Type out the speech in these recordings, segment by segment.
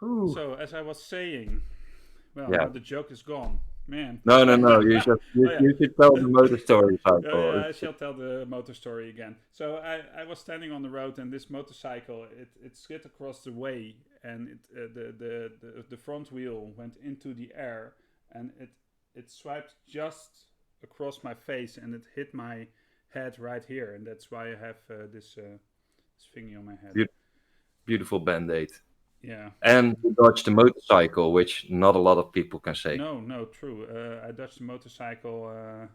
Whew. So, as I was saying, well, Yeah. now the joke is gone. Man. No, no, no. You should Oh, yeah. you should tell the motor story Yeah, cycle. yeah, I shall tell the motor story again. So I was standing on the road, and this motorcycle it slid across the way, and the front wheel went into the air, and it swiped just across my face, and it hit my head right here, and that's why I have this thingy on my head. Beau- Beautiful band-aid. Yeah. And you dodged the motorcycle, which not a lot of people can say. No, no, true. I dodged the motorcycle.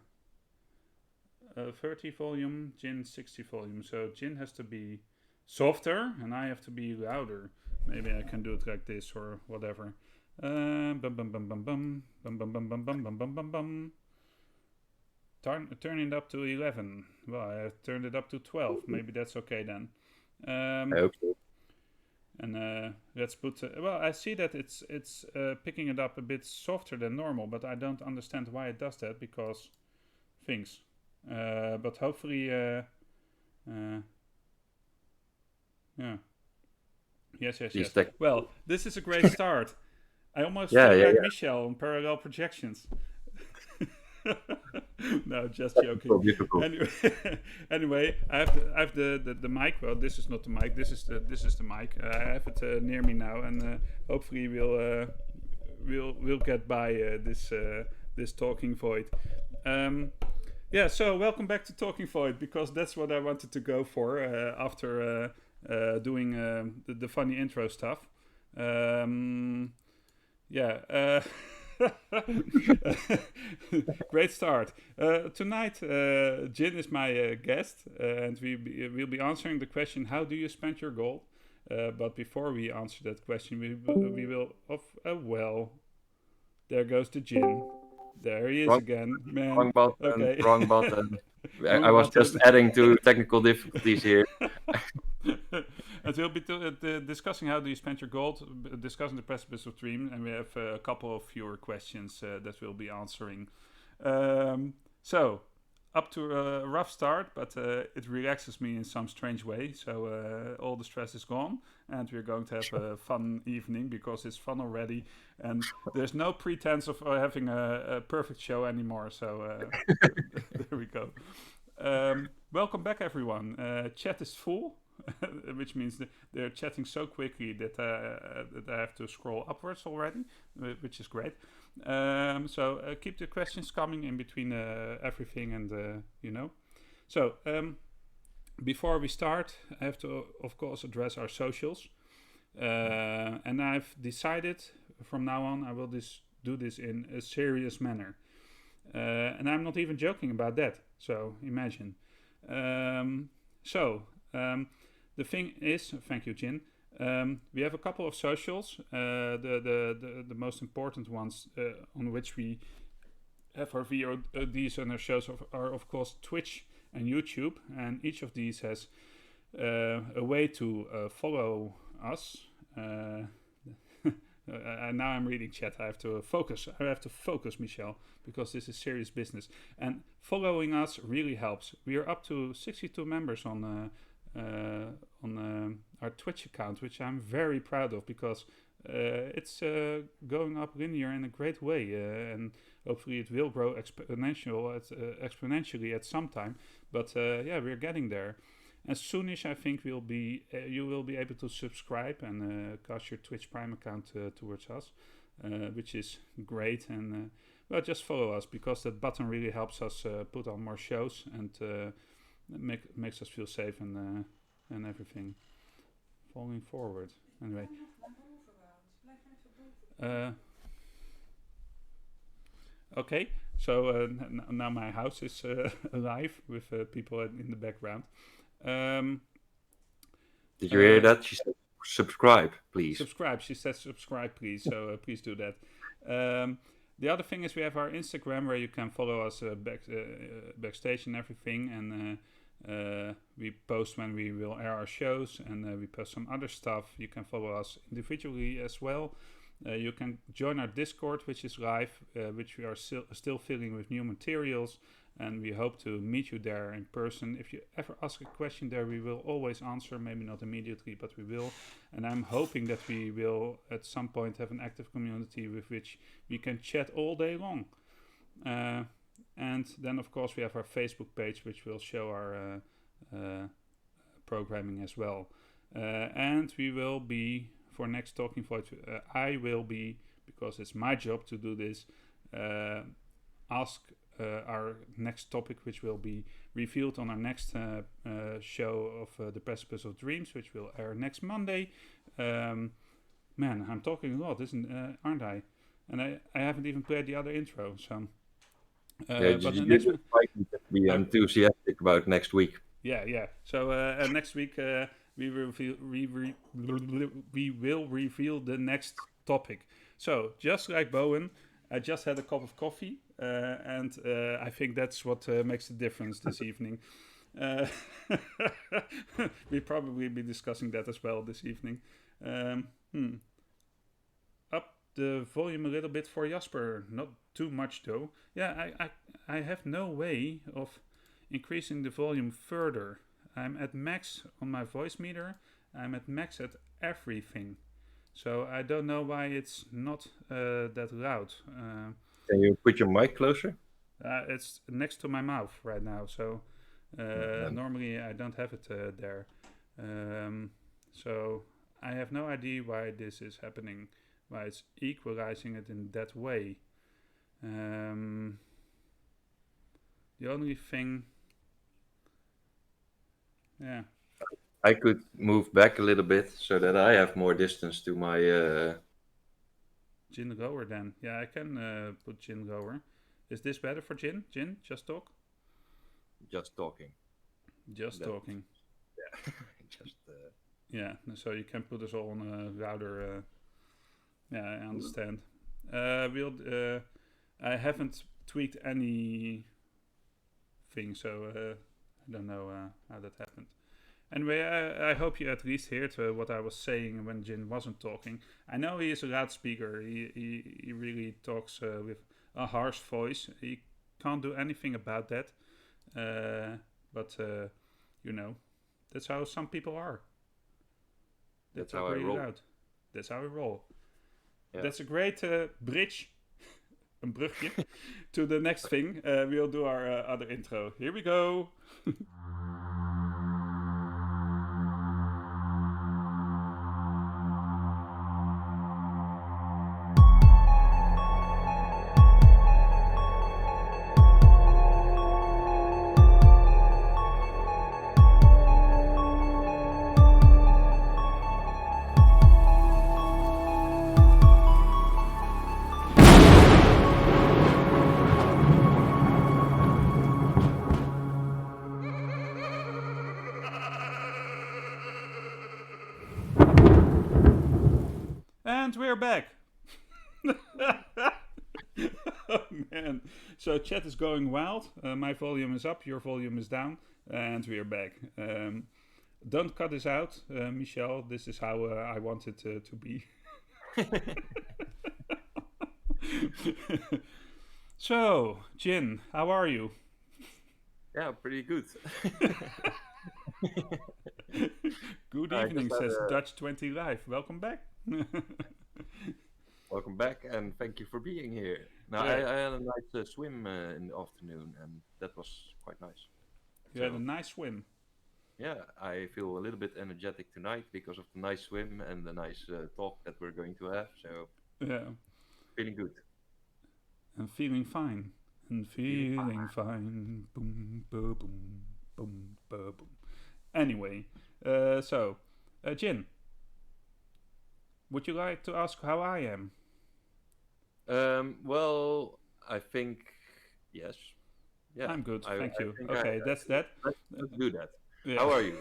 30 volume, Djinn 60 volume. So Djinn has to be softer and I have to be louder. Maybe I can do it like this or whatever. Bum bum bum bum bum bum bum bum bum bum bum bum bum bum. Turn it up to 11. Well, I turned it up to 12. Maybe that's okay then. I hope so. And let's put. Well, I see that it's picking it up a bit softer than normal, but I don't understand why it does that because things. But hopefully, yeah, yes, yes, These yes. tech. Well, this is a great start. I almost Yeah, feel yeah, like yeah. Michelle on parallel projections. No, just Beautiful, joking. beautiful. Anyway, anyway, I have the mic. Well, this is not the mic. This is the mic. I have it near me now, and hopefully we'll get by this talking void. Yeah, so welcome back to Talking Void because that's what I wanted to go for after doing the funny intro stuff. Yeah. Great start. Tonight, Djinn is my guest, and we'll be answering the question: how do you spend your gold? But before we answer that question, we will. Well, there goes the Djinn. There he is Wrong, again, man. wrong button, Okay. wrong button. I Wrong was just button. adding to technical difficulties here. And we'll be discussing how do you spend your gold, discussing the Precipice of Dreams, and we have a couple of fewer questions that we'll be answering. So, up to a rough start, but it relaxes me in some strange way. So all the stress is gone, and we're going to have a fun evening because it's fun already, and there's no pretense of having a perfect show anymore. So there we go. Welcome back, everyone. Chat is full, which means that they're chatting so quickly that I have to scroll upwards already, which is great. So keep the questions coming in between everything and So before we start, I have to, of course, address our socials. And I've decided from now on I will do this in a serious manner. And I'm not even joking about that. So imagine. The thing is, thank you, Djinn. We have a couple of socials. The most important ones on which we have our VODs and our shows are of course Twitch and YouTube. And each of these has a way to follow us. Now I'm reading chat. I have to focus, Michelle, because this is serious business. And following us really helps. We are up to 62 members on our Twitch account, which I'm very proud of because it's going up linear in a great way, and hopefully it will grow exponentially at some time. But yeah, we're getting there. As soonish, I think you will be able to subscribe and cast your Twitch Prime account towards us, which is great. And well, just follow us because that button really helps us put on more shows and makes us feel safe and everything. Falling forward. Anyway. Okay, so now my house is alive with people in the background. Did you hear that? She said, "Subscribe, please." Subscribe. She said subscribe, please. So please do that. The other thing is we have our Instagram where you can follow us backstage and everything. And we post when we will air our shows. And we post some other stuff. You can follow us individually as well. You can join our Discord, which is live, which we are still filling with new materials. and we hope to meet you there in person. If you ever ask a question there, we will always answer, maybe not immediately, but we will. And I'm hoping that we will at some point have an active community with which we can chat all day long. And then, of course, we have our Facebook page, which will show our programming as well. And we will be, for next Talking Void, I will be, because it's my job to do this, ask our next topic, which will be revealed on our next show of the Precipice of Dreams, which will air next Monday. Man, I'm talking a lot, aren't I? And I haven't even played the other intro, so... Yeah, but the you next just like me to be enthusiastic about next week. yeah. So next week we will reveal the next topic. So just like Bowen, I just had a cup of coffee, and I think that's what makes the difference this evening. We probably be discussing that as well this evening. Up the volume a little bit for Jasper, not too much though. Yeah, I have no way of increasing the volume further. I'm at max on my voice meter. I'm at max at everything. So I don't know why it's not that loud. Can you put your mic closer? It's next to my mouth right now, so normally I don't have it there. So I have no idea why this is happening, why it's equalizing it in that way. The only thing... Yeah. I could move back a little bit so that I have more distance to my... Djinn lower then. Yeah, I can put Djinn lower. Is this better for Djinn? Djinn, just talk? Just talking. Just talking. Yeah. Just... Yeah, so you can put us all on a louder... yeah, I understand. I haven't tweaked anything, so I don't know how that happened. Anyway, I hope you at least heard what I was saying when Djinn wasn't talking. I know he is a loudspeaker. He really talks with a harsh voice. He can't do anything about that. But you know, that's how some people are. That's how I roll. Loud. That's how we roll. Yeah. That's a great bridge, een brugje, to the next thing. We'll do our other intro. Here we go. And we're back. Oh man. So chat is going wild. My volume is up, your volume is down, and we're back. Don't cut this out, Michelle. This is how I want it to be. So, Djinn, how are you? Yeah, pretty good. Good evening, says Dutch 20 Live. Welcome back. Welcome back, and thank you for being here. Now, Yeah. I had a nice swim in the afternoon, and that was quite nice. You had a nice swim. Yeah, I feel a little bit energetic tonight because of the nice swim and the nice talk that we're going to have. So, Yeah. feeling good. And feeling fine. And feeling fine. Boom, boom, boom, boom, boom, boom. Anyway, so, Djinn, would you like to ask how I am? Well, I think yes. Yeah, I'm good, thank you. think Okay, that's that. Let's do that. Yeah. How are you?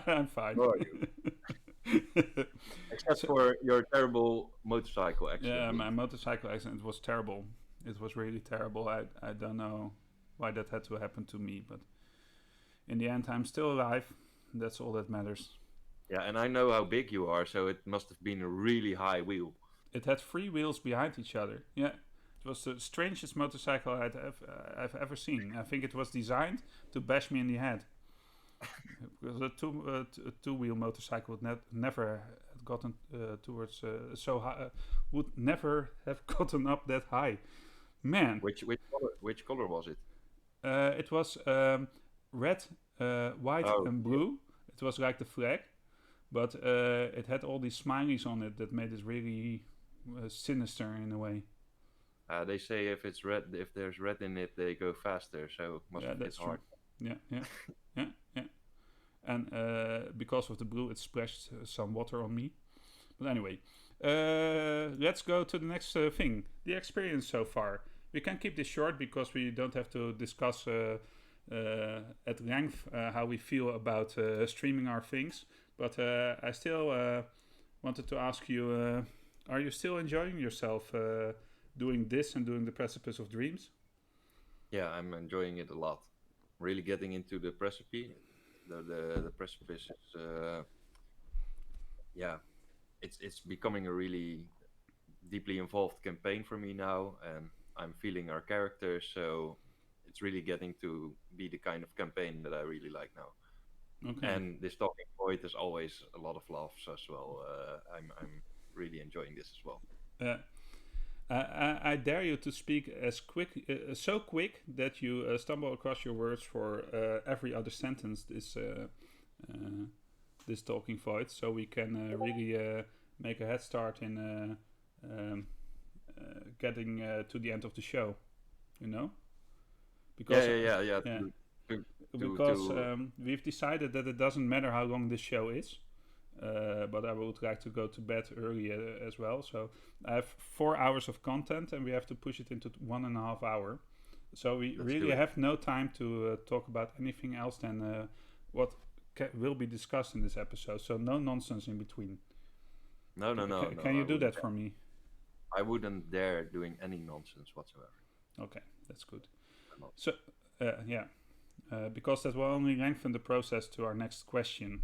I'm fine. How are you? Except for your terrible motorcycle accident. Yeah, my motorcycle accident was terrible. It was really terrible. I don't know why that had to happen to me, but in the end, I'm still alive. That's all that matters. Yeah, and I know how big you are, so it must have been a really high wheel. It had 3 wheels behind each other. Yeah, was the strangest motorcycle I've ever seen. I think it was designed to bash me in the head. Because a two-wheel motorcycle would never have gotten towards so high, would never have gotten up that high. Man, Which color was it? it was red, white, Oh, and blue. It was like the flag, but it had all these smileys on it that made it really sinister in a way. they say if there's red in it, they go faster. So must Yeah, have hit that's true. hard. Yeah, yeah, yeah, yeah. And because of the blue, it splashed some water on me. But anyway, let's go to the next thing. The experience so far. We can keep this short because we don't have to discuss at length how we feel about streaming our things. But I still wanted to ask you: are you still enjoying yourself doing this and doing the Precipice of Dreams? Yeah, I'm enjoying it a lot. Really getting into the precipice. The precipice is yeah, it's becoming a really deeply involved campaign for me now, and I'm feeling our characters, so it's really getting to be the kind of campaign that I really like now. Okay. And this talking point is always a lot of laughs as well. I'm really enjoying this as well. Uh, I dare you to speak as quick, so quick that you stumble across your words for every other sentence. This talking void, so we can really make a head start in getting to the end of the show. You know, because Yeah. yeah, because To we've decided that it doesn't matter how long this show is. But I would like to go to bed early as well. So I have 4 hours of content, and we have to push it into 1.5 hour. So we let's really do it. have no time to talk about anything else than what will be discussed in this episode. So no nonsense in between. No. Can you do that for me? I wouldn't dare doing any nonsense whatsoever. Okay, that's good. I'm not. So yeah, because that will only lengthen the process to our next question.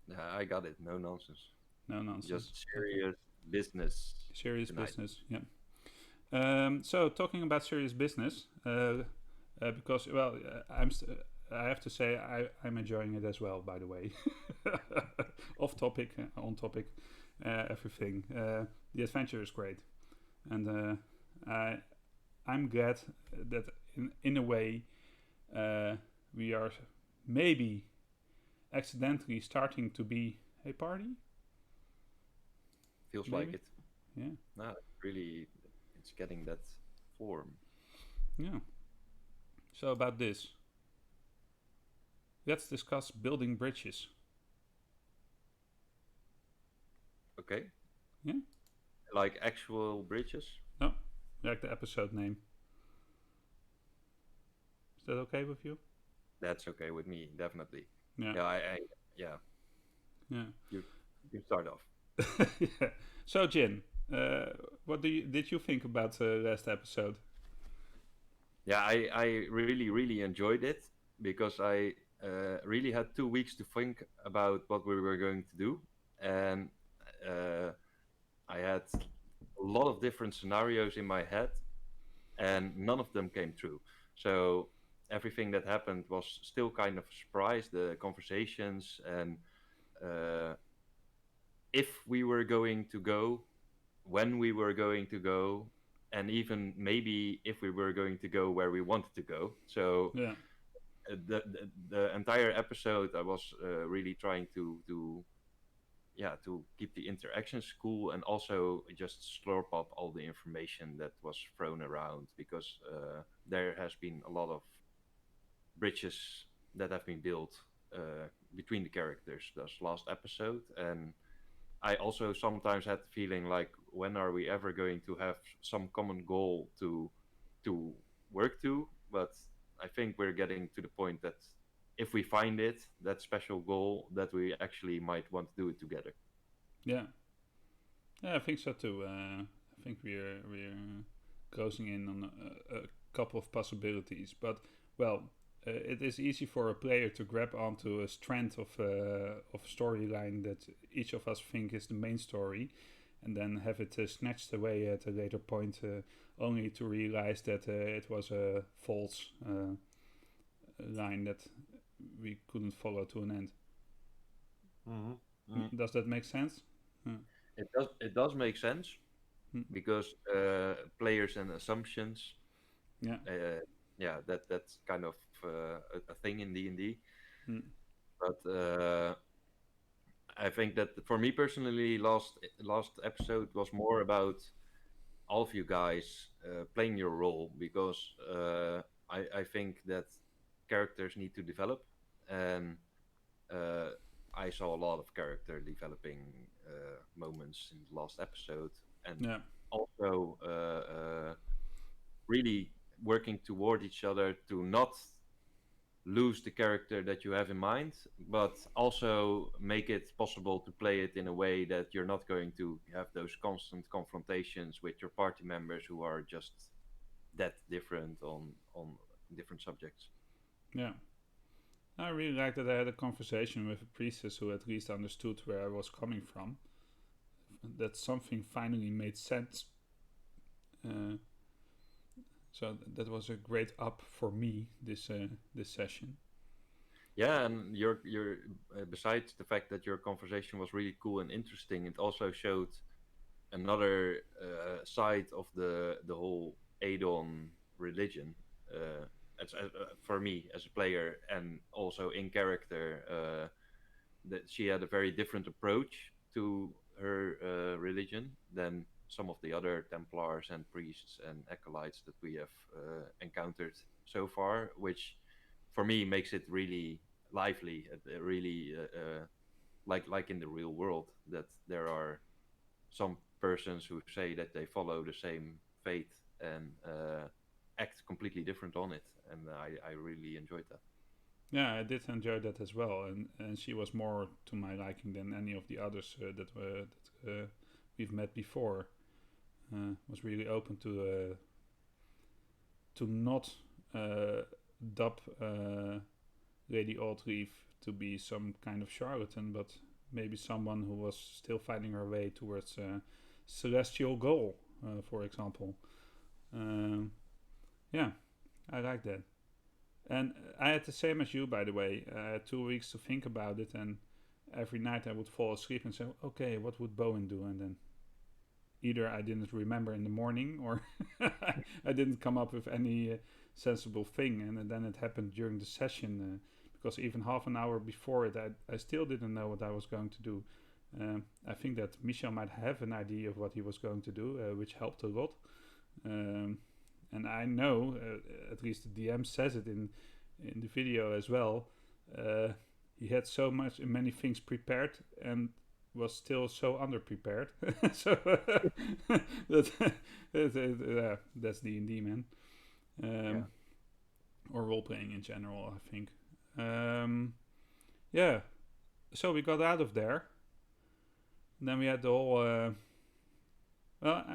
Yeah, I got it. No nonsense. No nonsense. Just serious business. Serious tonight. business, yeah. So talking about serious business, because I have to say I'm enjoying it as well. By the way, off topic, on topic, everything. The adventure is great, and I'm glad that in a way we are maybe accidentally starting to be a party. Feels Maybe. like it. Yeah, No, really, it's getting that form. yeah. So about this, let's discuss building bridges. Okay. Yeah. Like actual bridges. No, like the episode name. Is that okay with you? That's okay with me, definitely. Yeah. Yeah. Yeah. You start off. Yeah. So, Jin, what did you think about the last episode? Yeah, I really enjoyed it because I really had 2 weeks to think about what we were going to do, and I had a lot of different scenarios in my head, and none of them came true. So everything that happened was still kind of a surprise. The conversations and uh, if we were going to go, when we were going to go, and even maybe if we were going to go where we wanted to go. So Yeah. the entire episode, I was really trying to keep the interactions cool and also just slurp up all the information that was thrown around because there has been a lot of bridges that have been built between the characters this last episode, and I also sometimes had the feeling like, when are we ever going to have some common goal to work to? But I think we're getting to the point that if we find it, that special goal, that we actually might want to do it together. Yeah. Yeah, I think so too. I think we're closing in on a couple of possibilities, but well, it is easy for a player to grab onto a strand of storyline that each of us think is the main story, and then have it snatched away at a later point, only to realize that it was a false line that we couldn't follow to an end. Mm-hmm. Mm. Does that make sense? It does make sense Mm. because players and assumptions, Yeah. uh, yeah, that's kind of a thing in D&D. Mm. But I think that for me personally, last episode was more about all of you guys playing your role because I think that characters need to develop, and uh, I saw a lot of character developing moments in the last episode, and Yeah. also really working toward each other to not lose the character that you have in mind, but also make it possible to play it in a way that you're not going to have those constant confrontations with your party members who are just that different on different subjects. Yeah. I really like that I had a conversation with a priestess who at least understood where I was coming from. That something finally made sense. Uh, so that was a great up for me this session. Yeah, and your besides the fact that your conversation was really cool and interesting, it also showed another side of the whole Adon religion. For me as a player and also in character, that she had a very different approach to her religion than some of the other Templars and priests and acolytes that we have encountered so far, which for me makes it really lively, really like in the real world, that there are some persons who say that they follow the same faith and act completely different on it, and I really enjoyed that. Yeah, I did enjoy that as well, and she was more to my liking than any of the others that we've met before. Was really open to not uh, dub Lady Aldreeve to be some kind of charlatan, but maybe someone who was still finding her way towards a celestial goal, for example. Um, yeah, I like that. And I had the same as you, by the way. I had 2 weeks to think about it, and every night I would fall asleep and say, okay, what would Bowen do? And then either I didn't remember in the morning or I didn't come up with any sensible thing. And then it happened during the session because even half an hour before it, I still didn't know what I was going to do. I think that Michel might have an idea of what he was going to do, which helped a lot. Um, and I know, at least the DM says it in the video as well. He had so many things prepared, and was still so underprepared. So that's D&D, man. Yeah. Um, or role playing in general, I think. Um, yeah. So we got out of there. Then we had the whole. Well,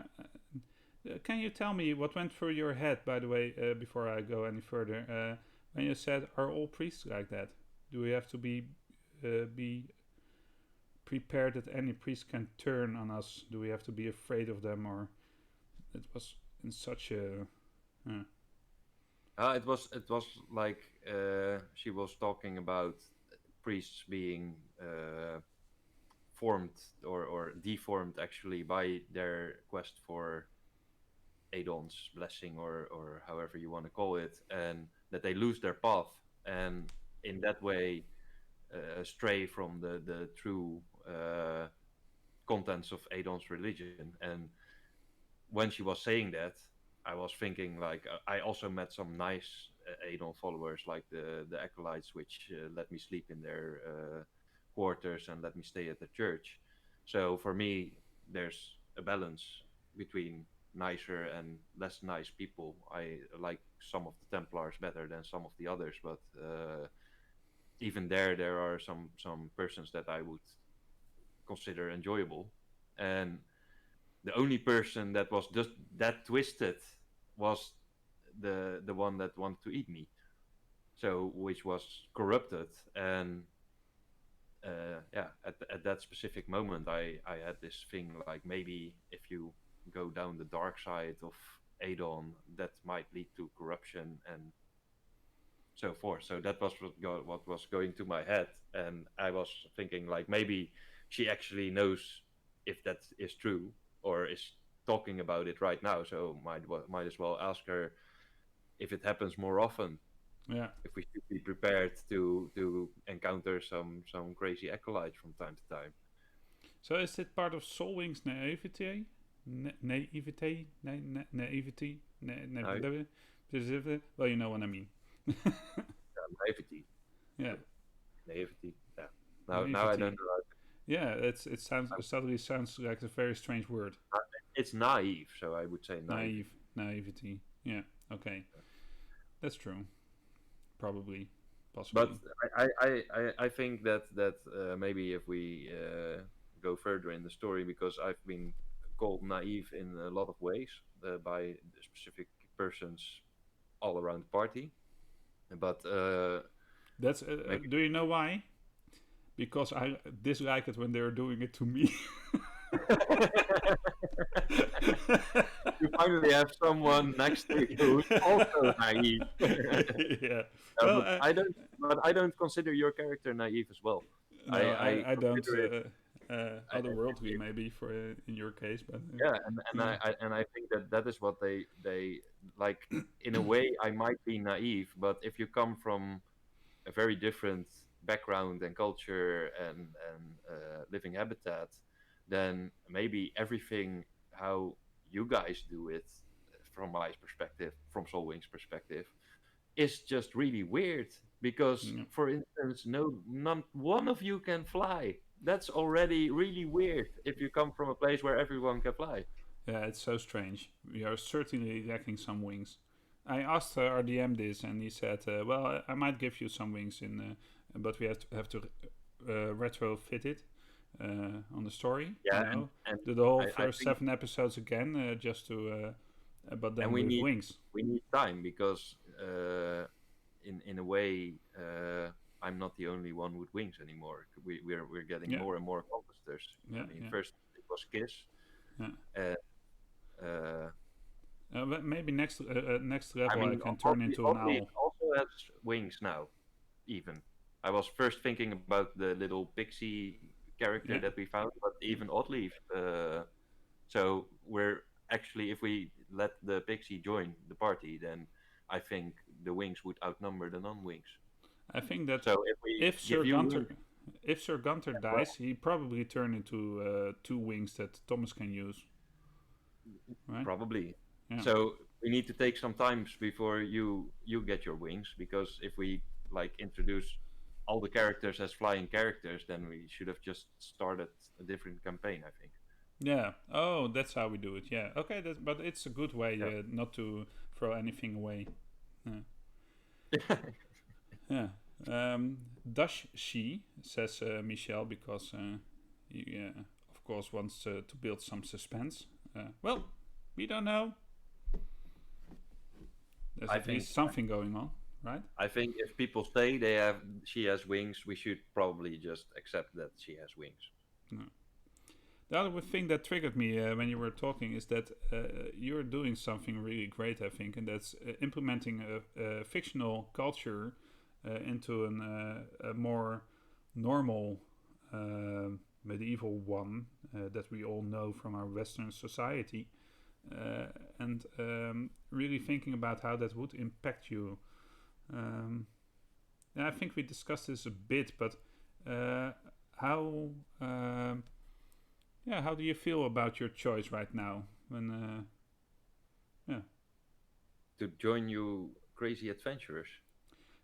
can you tell me what went through your head, by the way, before I go any further? When you said, "Are all priests like that?" Do we have to be prepared that any priest can turn on us? Do we have to be afraid of them, or it was in such a It was like she was talking about priests being formed or deformed actually by their quest for Adon's blessing, or however you want to call it, and that they lose their path, and in that way stray from the true contents of Adon's religion. And when she was saying that, I was thinking like I also met some nice Adon followers, like the acolytes, which let me sleep in their quarters and let me stay at the church. So for me, there's a balance between nicer and less nice people. I like some of the Templars better than some of the others, but even there are some persons that I would consider enjoyable, and the only person that was just that twisted was the one that wanted to eat me, so which was corrupted. And yeah, at that specific moment, I had this thing like maybe if you go down the dark side of Adon, that might lead to corruption and so forth. So that was what was going to my head, and I was thinking like maybe she actually knows if that is true or is talking about it right now. So might as well ask her if it happens more often. Yeah. If we should be prepared to encounter some crazy acolytes from time to time. So is it part of Solwing's naivety? Naivety? Naivety? Now, Well, you know what I mean. naivety, Yeah, naivety. Yeah. Now I don't naivety. know. Yeah, it sounds suddenly sounds like a very strange word. It's naive, so I would say Naive, naivety. naivety. Yeah, okay, that's true. Probably, But possibly. I think that maybe if we go further in the story, because I've been called naive in a lot of ways by specific persons all around the party. But That's. maybe Do you know why? Because I dislike it when they're doing it to me. you finally have someone next to you who's also naive. Yeah. Uh, Well, but I don't. But I don't consider your character naive as well. no, I I don't. consider it. Otherworldly, maybe for in your case, but Yeah, yeah, and I think that that is what they like. In a way, I might be naive, but if you come from a very different background and culture and living habitat, then maybe everything how you guys do it, from my perspective, from Solwing's perspective, is just really weird. Because, yeah, for instance, none one of you can fly. That's already really weird if you come from a place where everyone can fly. yeah, it's so strange. We are certainly lacking some wings. I asked our DM this, and he said, "Well, I might give you some wings but we have to retrofit it on the story. You Yeah, know, and do the whole I first think 7 episodes again, just to, but and then with wings. we need time because in a way I'm not the only one with wings anymore. We're getting Yeah, more and more composters. yeah, I mean, yeah, first it was Kiss, yeah. and uh, But maybe next I level, I mean can turn into an Oddly owl. also has wings now. Even I was first thinking about the little pixie character Yeah, that we found, but even Oddleaf. So we're actually, if we let the pixie join the party, then I think the wings would outnumber the non-wings. I think that So if we if give Sir you Gunter wings if Sir Gunter as well, dies, he probably turn into two wings that Thomas can use, right? probably. Yeah, So we need to take some times before you get your wings, because if we like introduce all the characters as flying characters, then we should have just started a different campaign, I think. yeah. Oh, that's how we do it. Yeah. Okay. But it's a good way not to throw anything away. Yeah. Yeah. Yeah. Does she, says Michelle, because he, of course, wants to build some suspense. Well, we don't know. There's I at think least something going on, right? I think if people say they have she has wings, we should probably just accept that she has wings. No. The other thing that triggered me when you were talking is that you're doing something really great, I think, and that's implementing a fictional culture into a more normal medieval one that we all know from our Western society, and really thinking about how that would impact you. Um, yeah, I think we discussed this a bit, but how? Yeah, how do you feel about your choice right now? When yeah, To join you crazy adventurers.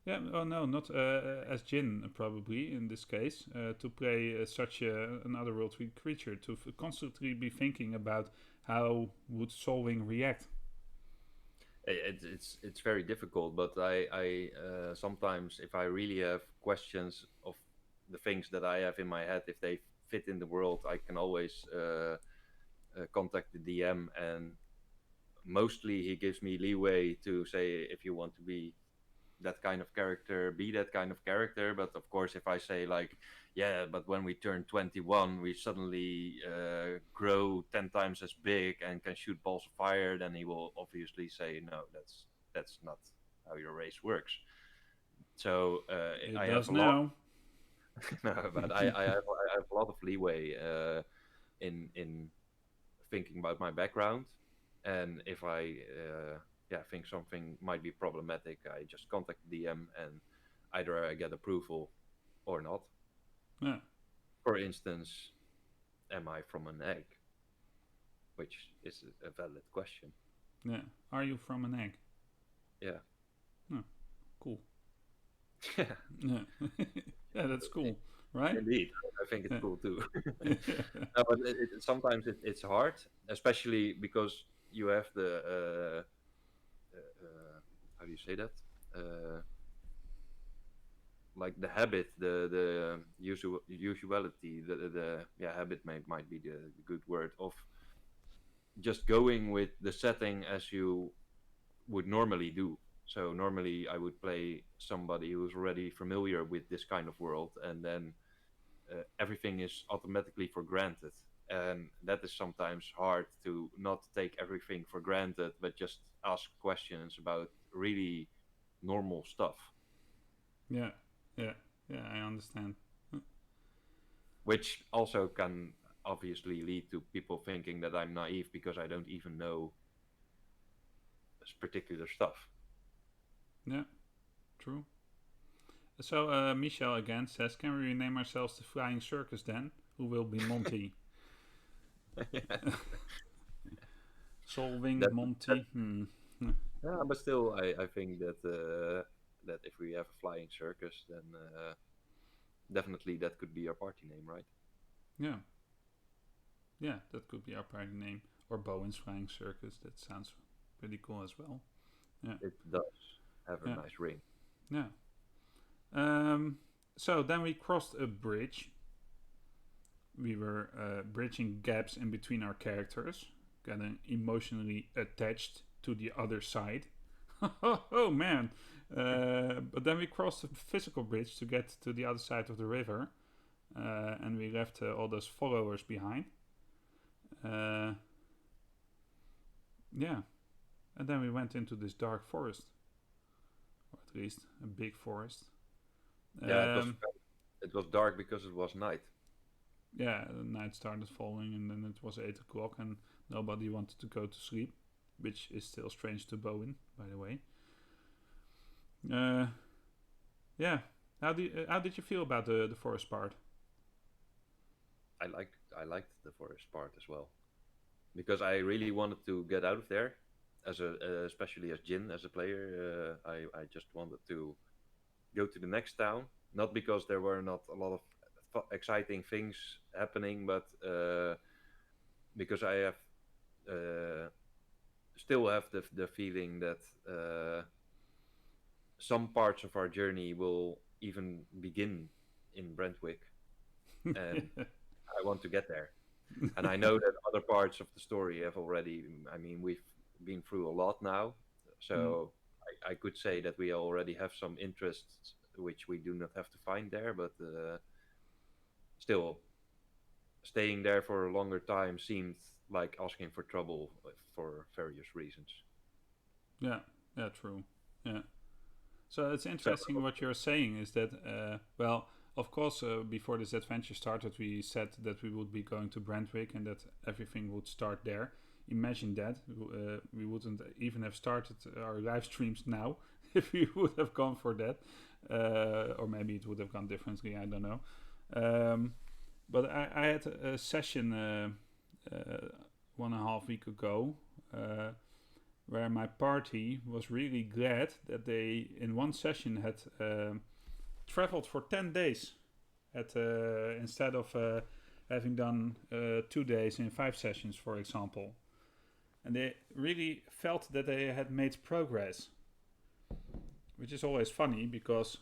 yeah, oh no, not as Jin probably in this case to play such an otherworldly creature to constantly be thinking about how would Solving react. It's very difficult, but I sometimes, if I really have questions of the things that I have in my head, if they fit in the world, I can always contact the DM, and mostly he gives me leeway to say if you want to be that kind of character, be that kind of character. But of course, if I say like, yeah, but when we turn 21, we suddenly grow 10 times as big and can shoot balls of fire, then he will obviously say, no, that's not how your race works. So It I have does a lot, now. no, but I have a lot of leeway in thinking about my background, and if I yeah, think something might be problematic, I just contact the DM, and either I get approval or not. Yeah, For instance, am I from an egg? Which is a valid question. yeah. Are you from an egg? Yeah, Oh, cool. yeah, Yeah, yeah. That's cool, right? indeed. I think it's Yeah. cool too. No, but sometimes it's hard, especially because you have the how do you say that? Uh, like the habit, the usuality, the yeah, habit might be the good word of just going with the setting as you would normally do. So normally I would play somebody who's already familiar with this kind of world, and then everything is automatically for granted. And that is sometimes hard to not take everything for granted, but just ask questions about really normal stuff, Yeah, yeah, yeah. I understand. which also can obviously lead to people thinking that I'm naive because I don't even know this particular stuff. Yeah, true. So Michelle again says, "Can we rename ourselves the Flying Circus then? Who will be Monty? Yeah, Solving that, that Monty? Hmm. yeah, but still, I think that that if we have a flying circus, then definitely that could be our party name, right? Yeah, yeah. That could be our party name, or Bowen's Flying Circus. That sounds pretty cool as well. Yeah, It does have a yeah, nice ring. yeah. Um. So then we crossed a bridge. We were bridging gaps in between our characters, getting emotionally attached to the other side. Oh man! But then we crossed a physical bridge to get to the other side of the river, and we left all those followers behind. Uh, yeah, and then we went into this dark forest, or at least a big forest. Yeah, Um, it was dark because it was night. yeah, the night started falling, and then it was 8 o'clock, and nobody wanted to go to sleep, which is still strange to Bowen, by the way. Uh, yeah, how did you feel about the forest part? I liked the forest part as well because I really wanted to get out of there as a especially as Jin as a player. I just wanted to go to the next town, not because there were not a lot of exciting things happening, but because I have uh, still have the feeling that some parts of our journey will even begin in Brentwick, and I want to get there. And I know that other parts of the story have already. I mean, we've been through a lot now, Mm, so I could say that we already have some interests which we do not have to find there, but still staying there for a longer time seemed like asking for trouble for various reasons. yeah, yeah, true. Yeah. So it's So interesting what you're saying is that, well, of course, before this adventure started, we said that we would be going to Brentwick and that everything would start there. Imagine that. We wouldn't even have started our live streams now if we would have gone for that. Or maybe it would have gone differently, I don't know. Um, but I had a session 1.5 week ago. Where my party was really glad that they in one session had traveled for 10 days at instead of having done 2 days in 5 sessions, for example. And they really felt that they had made progress, which is always funny because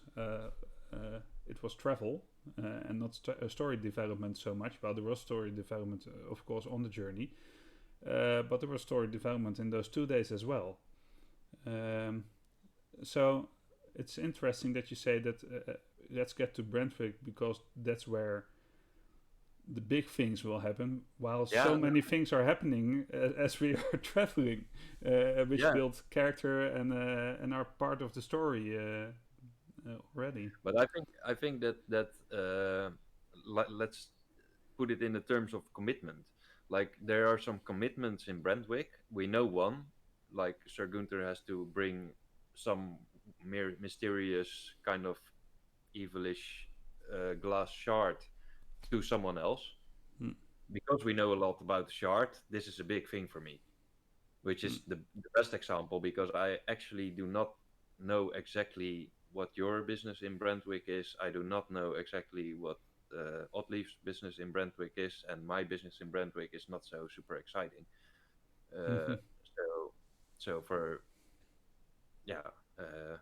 it was travel and not story development so much. Well, there was story development, of course, on the journey, but there was story development in those 2 days as well. Um, so it's interesting that you say that let's get to Brentwick because that's where the big things will happen, while Yeah, so many things are happening as we are traveling, which yeah. build character and are part of the story already. But I think that let's put it in the terms of commitment. Like there are some commitments in Brentwick. We know one, like Sir Gunther has to bring some mere mysterious kind of evilish glass shard to someone else. Mm, Because we know a lot about the shard, this is a big thing for me, which mm, is the best example because I actually do not know exactly what your business in Brentwick is. I do not know exactly what Oddleaf's business in Brentwick is, and my business in Brentwick is not so super exciting. Uh, mhm, so for yeah, uh,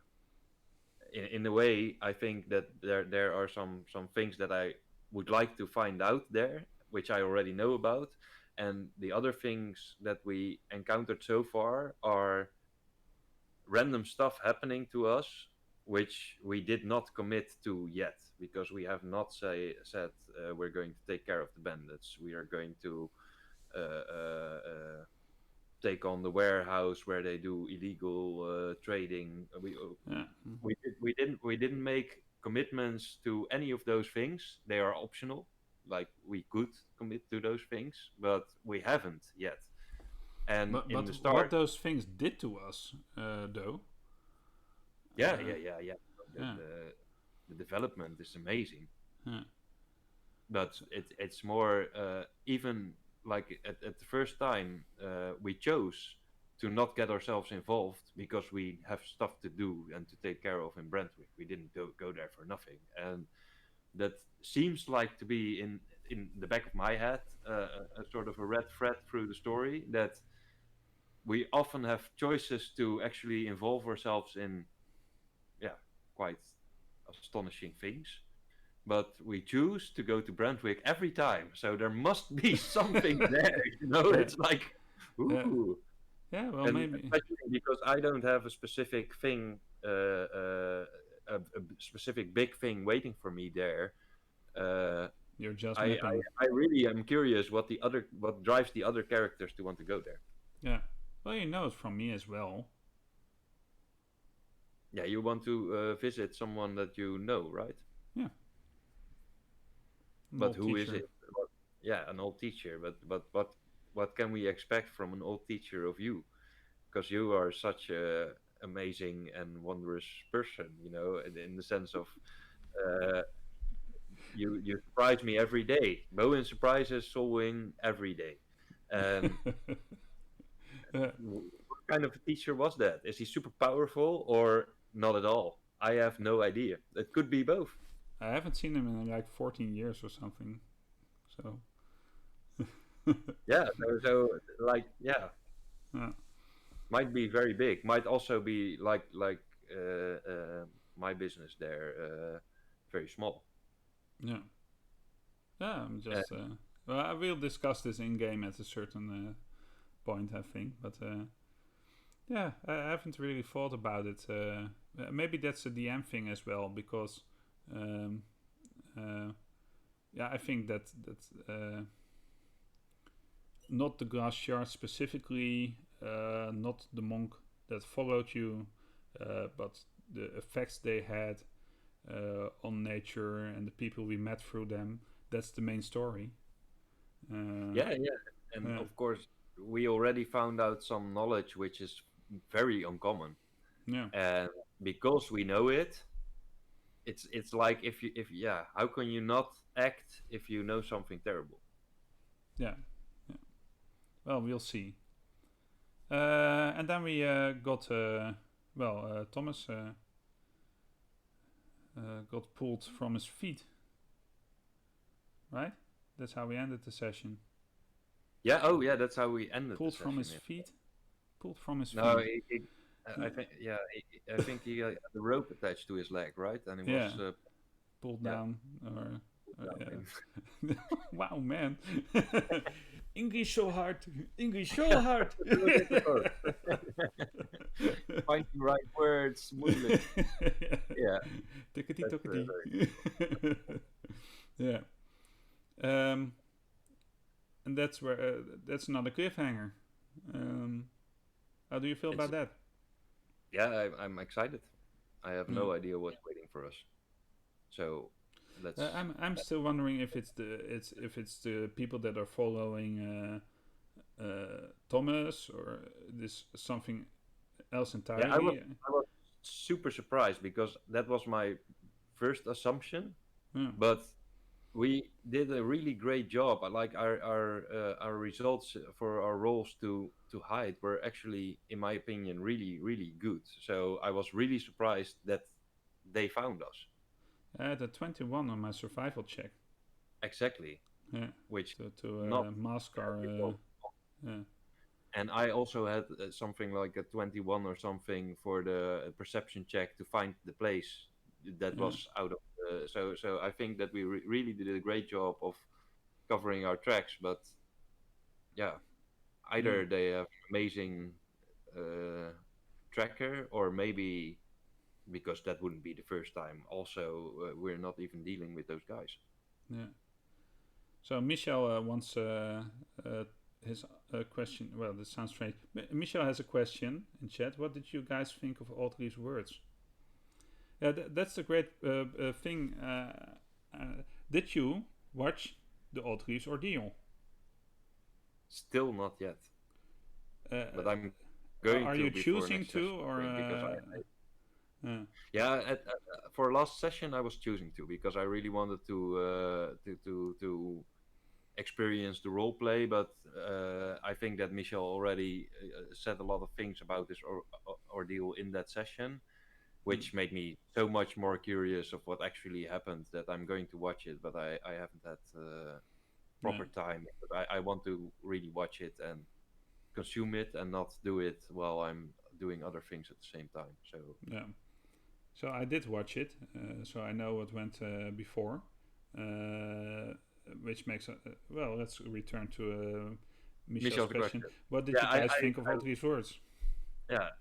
in a way, I think that there are some things that I would like to find out there, which I already know about, and the other things that we encountered so far are random stuff happening to us which we did not commit to yet because we have not said we're going to take care of the bandits. We are going to uh, uh, uh, take on the warehouse where they do illegal trading. yeah, We didn't make commitments to any of those things. They are optional. Like we could commit to those things, but we haven't yet. And but in the what start, those things did to us, though. yeah, Uh, yeah, yeah, yeah. The, yeah, the the development is amazing, yeah, but so, it's more even like at the first time we chose to not get ourselves involved because we have stuff to do and to take care of in Brentwick. We didn't go there for nothing, and that seems like to be in the back of my head a sort of a red thread through the story that we often have choices to actually involve ourselves in, yeah, quite astonishing things, but we choose to go to Brentwick every time. So there must be something there, you know? yeah, It's like, yeah, ooh. yeah. Well, And maybe especially because I don't have a specific thing, a specific big thing waiting for me there. Uh, you're just I, I mapping. I really am curious what drives the other characters to want to go there. Yeah. Well, you know it from me as well. Yeah, you want to visit someone that you know, right? Yeah, an But old who is teacher. it? Yeah, an old teacher. But what can we expect from an old teacher of you? Because you are such a amazing and wondrous person, you know, in the sense of uh, you surprise me every day. Bowen surprises Solwing every day. And Yeah. what kind of a teacher was that? Is he super powerful or not at all? I have no idea. It could be both. I haven't seen him in like 14 years or something. So, Yeah, so like yeah, yeah, might be very big. Might also be like my business there, very small. yeah, yeah. I'm Uh, just. Well, I will discuss this in game at a certain point, I think. But yeah, I haven't really thought about it. Maybe that's a DM thing as well, because um, uh, yeah, I think that not the glass shard specifically, not the monk that followed you, but the effects they had on nature and the people we met through them. That's the main story. Uh, yeah, yeah, and yeah, of course we already found out some knowledge which is very uncommon, yeah, and because we know it, it's like if yeah, how can you not act if you know something terrible? yeah, yeah. Well, we'll see. And then we got Thomas got pulled from his feet, right? That's how we ended the session. Yeah, oh yeah, that's how we ended the Pulled from session. his Yeah. feet. Pulled from his No, feet. I think yeah, I think he had the rope attached to his leg, right? And he was Yeah, pulled yeah, down or down in. yeah. Wow, man. English so hard. English so hard. A little bit of both. finding the right words, moeilijk. Yeah, Tickety that's tockety. very Yeah. Um, and that's where that's another cliffhanger. Um, how do you feel it's about that? yeah. I'm excited. I have Yeah. no idea what's waiting for us. So let's. I'm still wondering if it's the people that are following Thomas or this something else Yeah, entirely. I was super surprised because that was my first assumption, Yeah. but we did a really great job. I like our results for our roles to hide were actually, in my opinion, really good. So I was really surprised that they found us. I had a 21 on my survival check. Exactly, Yeah. which To not mask our. every role. Yeah. And I also had something like a 21 or something for the perception check to find the place that Yeah. was out of so I think that we really did a great job of covering our tracks, but yeah, Yeah. either they have amazing uh, tracker, or maybe because that wouldn't be the first time. Also, we're not even dealing with those guys. Yeah. So Michel wants his question. Well, this sounds strange. Michel has a question in chat. What did you guys think of all these words? Yeah, that's the great thing. Did you watch the Audrey's Ordeal? Still not yet, but I'm going Are to you before choosing next to, session, I or think, because uh, yeah, for last session I was choosing to, because I really wanted to experience the role play, but I think that Michel already said a lot of things about this ordeal in that session, mm, which made me so much more curious of what actually happened, that I'm going to watch it, but I haven't had yeah, proper time. But I want to really watch it and consume it, and not do it while I'm doing other things at the same time. So yeah. So I did watch it, so I know what went before, uh, which makes well. Let's return to Michel's Michel's question. question. What did Yeah, you guys think of all these words?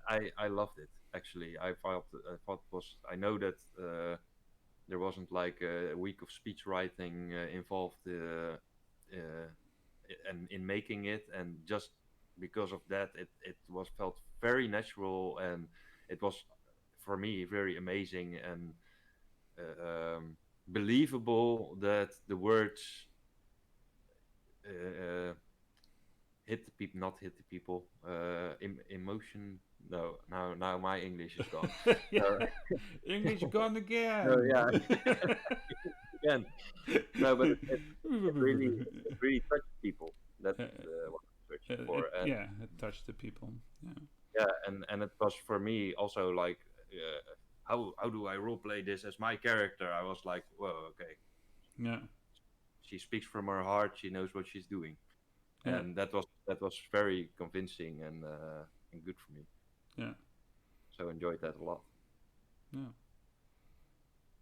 I loved it actually. I thought it was. I know that there wasn't like a week of speech writing involved and in making it, and just because of that, it was felt very natural, and it was for me very amazing and believable that the words uh, hit the people, not hit the people. Emotion. No, now my English is gone. Yeah. So, English gone so again. yeah, again. No, but it really touched people. That's Uh, what I'm searching for, and yeah, it touched the people. Yeah, yeah, and it was for me also like, how do I role play this as my character? I was like, whoa, okay, yeah, she speaks from her heart. She knows what she's doing, yeah, and that was very convincing and good for me. yeah, So enjoyed that a lot. yeah.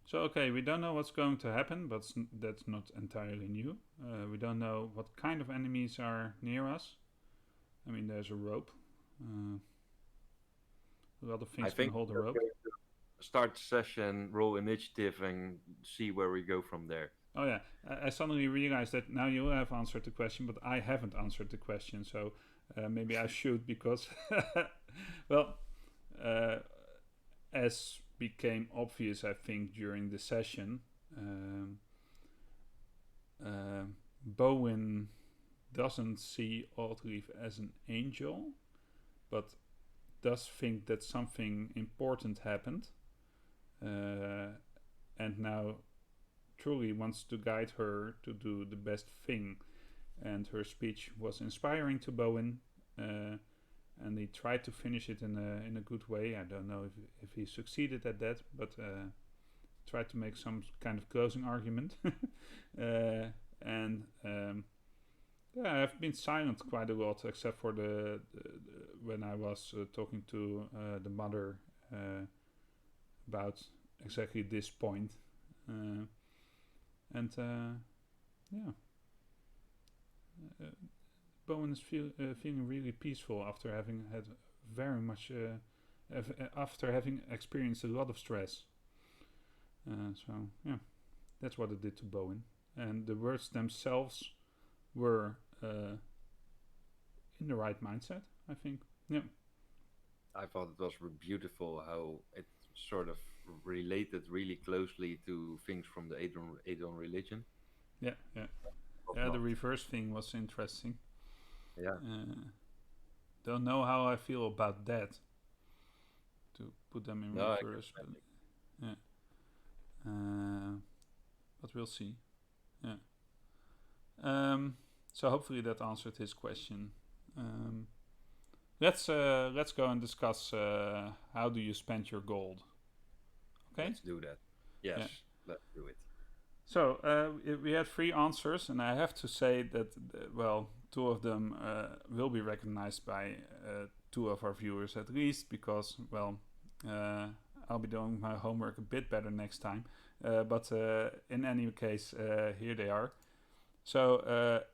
So okay, we don't know what's going to happen, but that's not entirely new. We don't know what kind of enemies are near us. I mean, there's a rope. Uh, a lot of I things can think hold a we're rope. going to start the session, roll initiative, and see where we go from there. Oh yeah, I suddenly realized that now you have answered the question, but I haven't answered the question. So maybe I should, because well, uh, as became obvious, I think during the session, um, uh, Bowen doesn't see Audrey as an angel, but does think that something important happened, uh, and now truly wants to guide her to do the best thing. And her speech was inspiring to Bowen, and he tried to finish it in a good way. I don't know if he succeeded at that, but tried to make some kind of closing argument. And yeah, I've been silent quite a lot, except for when I was talking to the mother about exactly this point. Uh, and yeah, Bowen is feeling really peaceful after having had very much after having experienced a lot of stress. So yeah, that's what it did to Bowen. And the words themselves were in the right mindset, I think. Yeah. I thought it was beautiful how it sort of related really closely to things from the Adon religion. Yeah, yeah. Was Yeah, the not. reverse thing was interesting. Yeah. Don't know how I feel about that. To put them in No, I reverse, but yeah. But we'll see. Yeah. So hopefully that answered his question. Let's go and discuss how do you spend your gold. Okay. let's do that. Yes, Yeah. let's do it. So we had 3 answers, and I have to say that well, 2 of them will be recognized by 2 of our viewers at least, because well, I'll be doing my homework a bit better next time. But in any case, here they are. So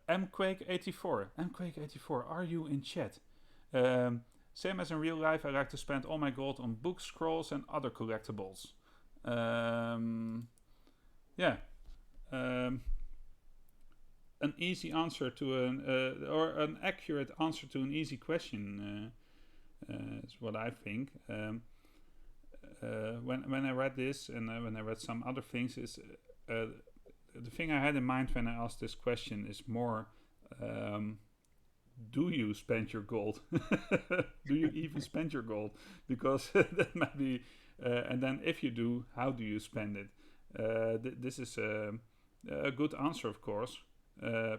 mquake84, are you in chat? Same as in real life, I like to spend all my gold on books, scrolls, and other collectibles. Yeah. An easy answer to or an accurate answer to an easy question is what I think. When I read this and when I read some other things, is the thing I had in mind when I asked this question is more. Do you spend your gold? Do you even spend your gold? Because that might be. And then, if you do, how do you spend it? This is a good answer, of course.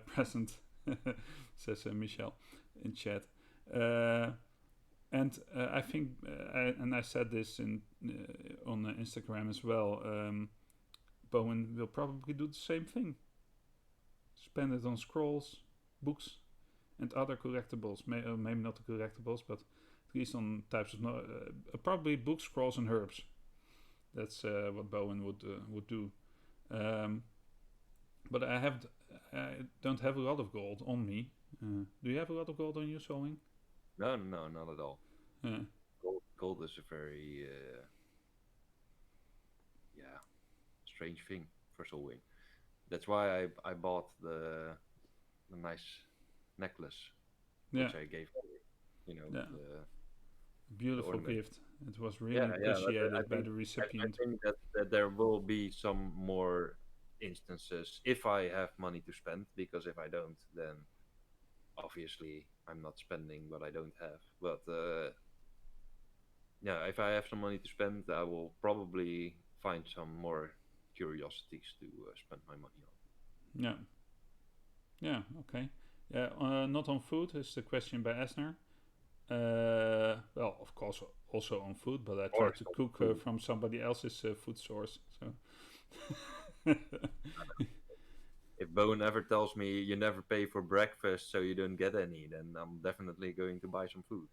Present, says Michelle in chat. And I think, and I said this on Instagram as well. Bowen will probably do the same thing. Spend it on scrolls, books, and other collectibles. Maybe not the collectibles, but at least on types of probably books, scrolls, and herbs. That's what Bowen would do. But I don't have a lot of gold on me. Do you have a lot of gold on you, Solwing? No, not at all. Yeah. Gold is a very strange thing for Solwing. That's why I bought the nice necklace which I gave you know Yeah. the Beautiful ornament. gift. It was really But appreciated by the I recipient. think that there will be some more instances if I have money to spend, because if I don't, then obviously I'm not spending what I don't have. But if I have some money to spend, I will probably find some more curiosities to spend my money on. Yeah. Yeah. Okay. Yeah. Not on food is the question by Esner. Well, of course, also on food, but I try to cook from somebody else's food source. So. If Bowen ever tells me you never pay for breakfast, so you don't get any, then I'm definitely going to buy some food.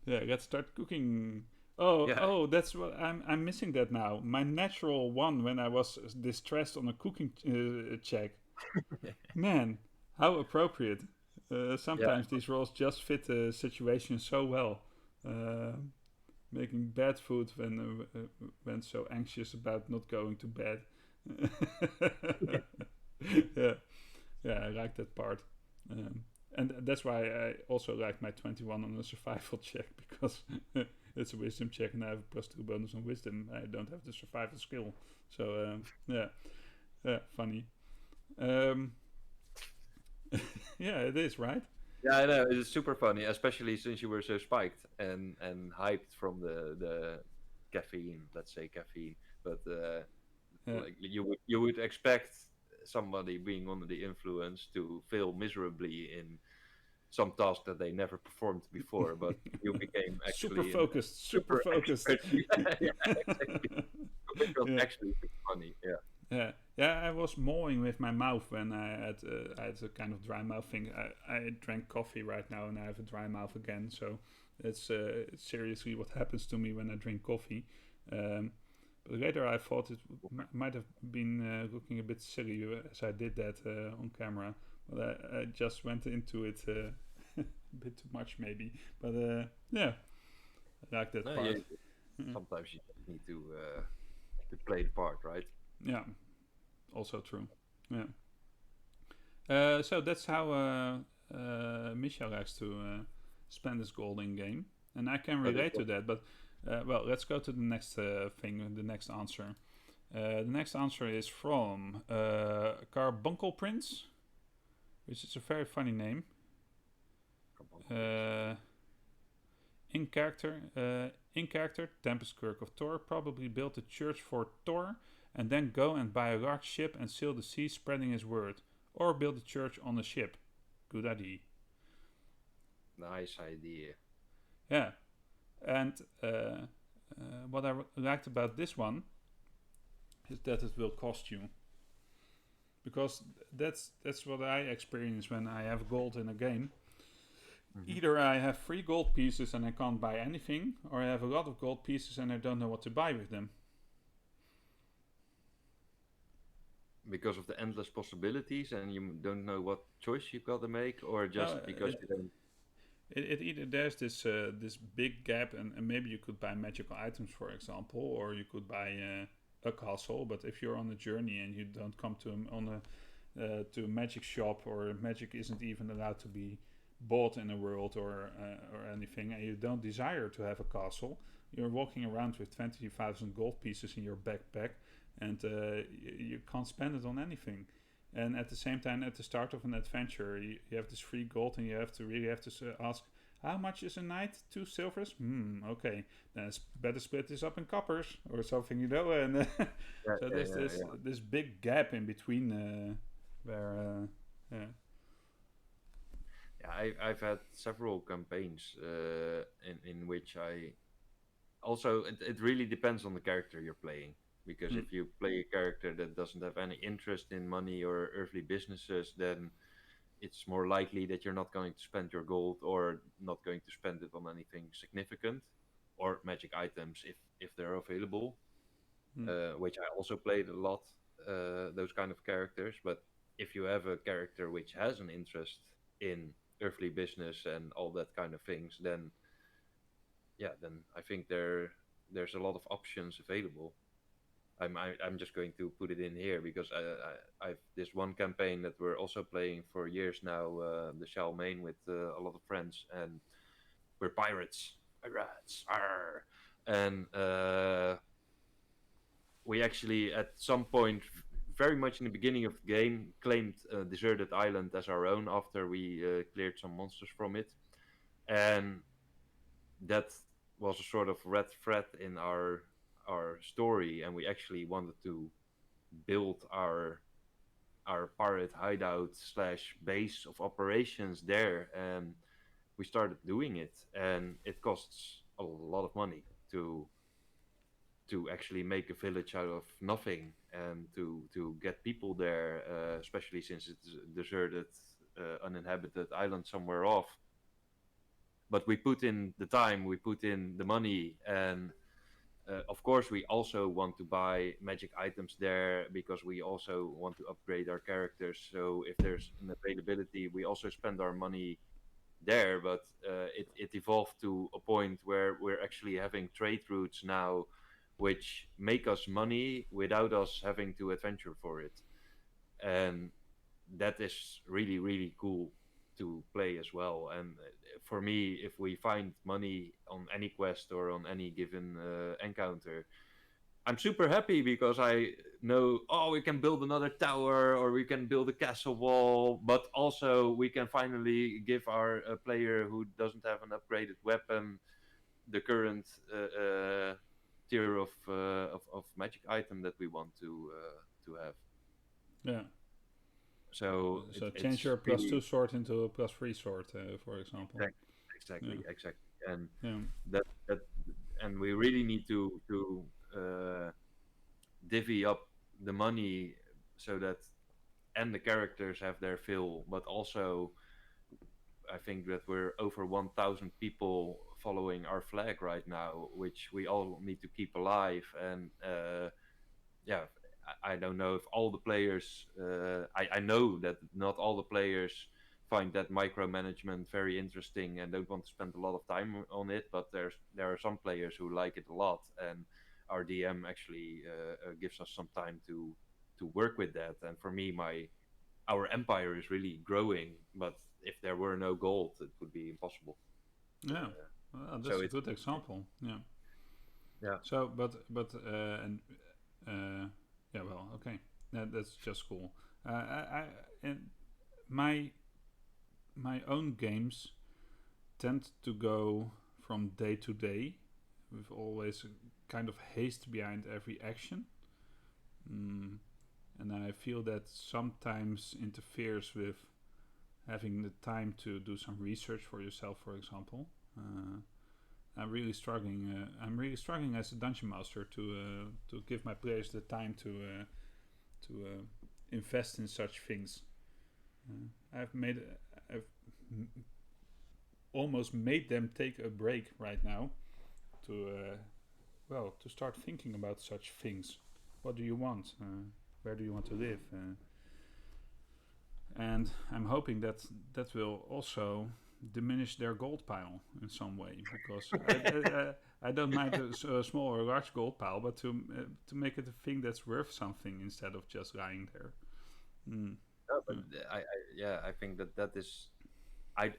Yeah, let's start cooking. Oh, that's what I'm missing that now. My natural one when I was distressed on a cooking check. Man, how appropriate. Sometimes these roles just fit the situation so well. Making bad food when so anxious about not going to bed. Yeah, I like that part. And that's why I also like my 21 on a survival check, because it's a wisdom check and I have a +2 bonus on wisdom. I don't have the survival skill. So, funny. Yeah, it is, right? Yeah, I know. It's super funny, especially since you were so spiked and hyped from the caffeine. Let's say caffeine, but like you would expect somebody being under the influence to fail miserably in some task that they never performed before. But you became actually super focused. Yeah, exactly. It was actually funny. Yeah. Yeah. I was mowing with my mouth when I had a kind of dry mouth thing. I drank coffee right now and I have a dry mouth again. So it's seriously what happens to me when I drink coffee. But later I thought it might have been looking a bit silly as I did that on camera. But I just went into it a bit too much maybe, but yeah, I like that No, yeah, part. Yeah, sometimes you just need to play the part, right? yeah, also true. Yeah. So that's how Michel likes to spend his gold in game, and I can But it relate to that. But well, let's go to the next thing, the next answer. The next answer is from Carbuncle Prince, which is a very funny name. Uh, in character, Tempest Kirk of Thor probably built a church for Thor and then go and buy a large ship and sail the sea spreading his word. Or build a church on a ship. Good idea. nice idea. Yeah. And what I liked about this one is that it will cost you. Because that's what I experience when I have gold in a game. Hmm. Either I have 3 gold pieces and I can't buy anything, or I have a lot of gold pieces and I don't know what to buy with them. Because of the endless possibilities, and you don't know what choice you got to make, or No, just because you don't. it either there's this big gap, and maybe you could buy magical items, for example, or you could buy a castle. But if you're on a journey and you don't come to a magic shop, or magic isn't even allowed to be bought in a world or anything, and you don't desire to have a castle, you're walking around with 20,000 gold pieces in your backpack, and you can't spend it on anything. And at the same time, at the start of an adventure, you have this free gold, and you have to really have to ask, how much is a night? 2 silvers? Okay. Then it's better split this up in coppers or something, And Yeah, so yeah, there's yeah, this big gap in between where, yeah. yeah. I've had several campaigns in which I also it really depends on the character you're playing. Because Mm, if you play a character that doesn't have any interest in money or earthly businesses, then it's more likely that you're not going to spend your gold, or not going to spend it on anything significant, or magic items if they're available. mm, Which I also played a lot, those kind of characters. But if you have a character which has an interest in earthly business and all that kind of things, then yeah, then I think there's a lot of options available. I'm just going to put it in here because I've this one campaign that we're also playing for years now, the Shell main, with a lot of friends, and we're pirates, pirates, arr. And we actually at some point, very much in the beginning of the game, claimed a deserted island as our own after we cleared some monsters from it, and that was a sort of red thread in our story, and we actually wanted to build our pirate hideout slash base of operations there, and we started doing it, and it costs a lot of money to actually make a village out of nothing, and to get people there, especially since it's a deserted, uninhabited island somewhere off. But we put in the time, we put in the money, and of course we also want to buy magic items there because we also want to upgrade our characters. So if there's an availability, we also spend our money there. But it evolved to a point where we're actually having trade routes now which make us money without us having to adventure for it, and that is really really cool to play as well. And for me, if we find money on any quest or on any given encounter, I'm super happy because I know, oh, we can build another tower or we can build a castle wall, but also we can finally give our player who doesn't have an upgraded weapon the current tier of magic item that we want to have. yeah. So So change it's your plus really two sword into a plus three sword, for example. exact, Yeah, exactly, and yeah, that and we really need to uh, divvy up the money so that and the characters have their fill, but also I think that we're over 1,000 people following our flag right now, which we all need to keep alive. And yeah, I don't know if all the players. I know that not all the players find that micromanagement very interesting and don't want to spend a lot of time on it. But there are some players who like it a lot, and our DM actually gives us some time to work with that. And for me, my our empire is really growing, but if there were no gold, it would be impossible. Yeah, Uh, well, so that's a it's good example. Yeah. yeah, So, and uh, yeah, well, okay, that's just cool. And my my own games tend to go from day to day, with always a kind of haste behind every action. Mm, and I feel that sometimes interferes with having the time to do some research for yourself, for example. I'm really struggling. I'm really struggling as a dungeon master to give my players the time to invest in such things. I've made I've almost made them take a break right now to to start thinking about such things. What do you want? Where do you want to live? And I'm hoping that that will also diminish their gold pile in some way, because I don't mind a small or large gold pile, but to make it a thing that's worth something instead of just lying there. Mm. no, but Uh, I think that is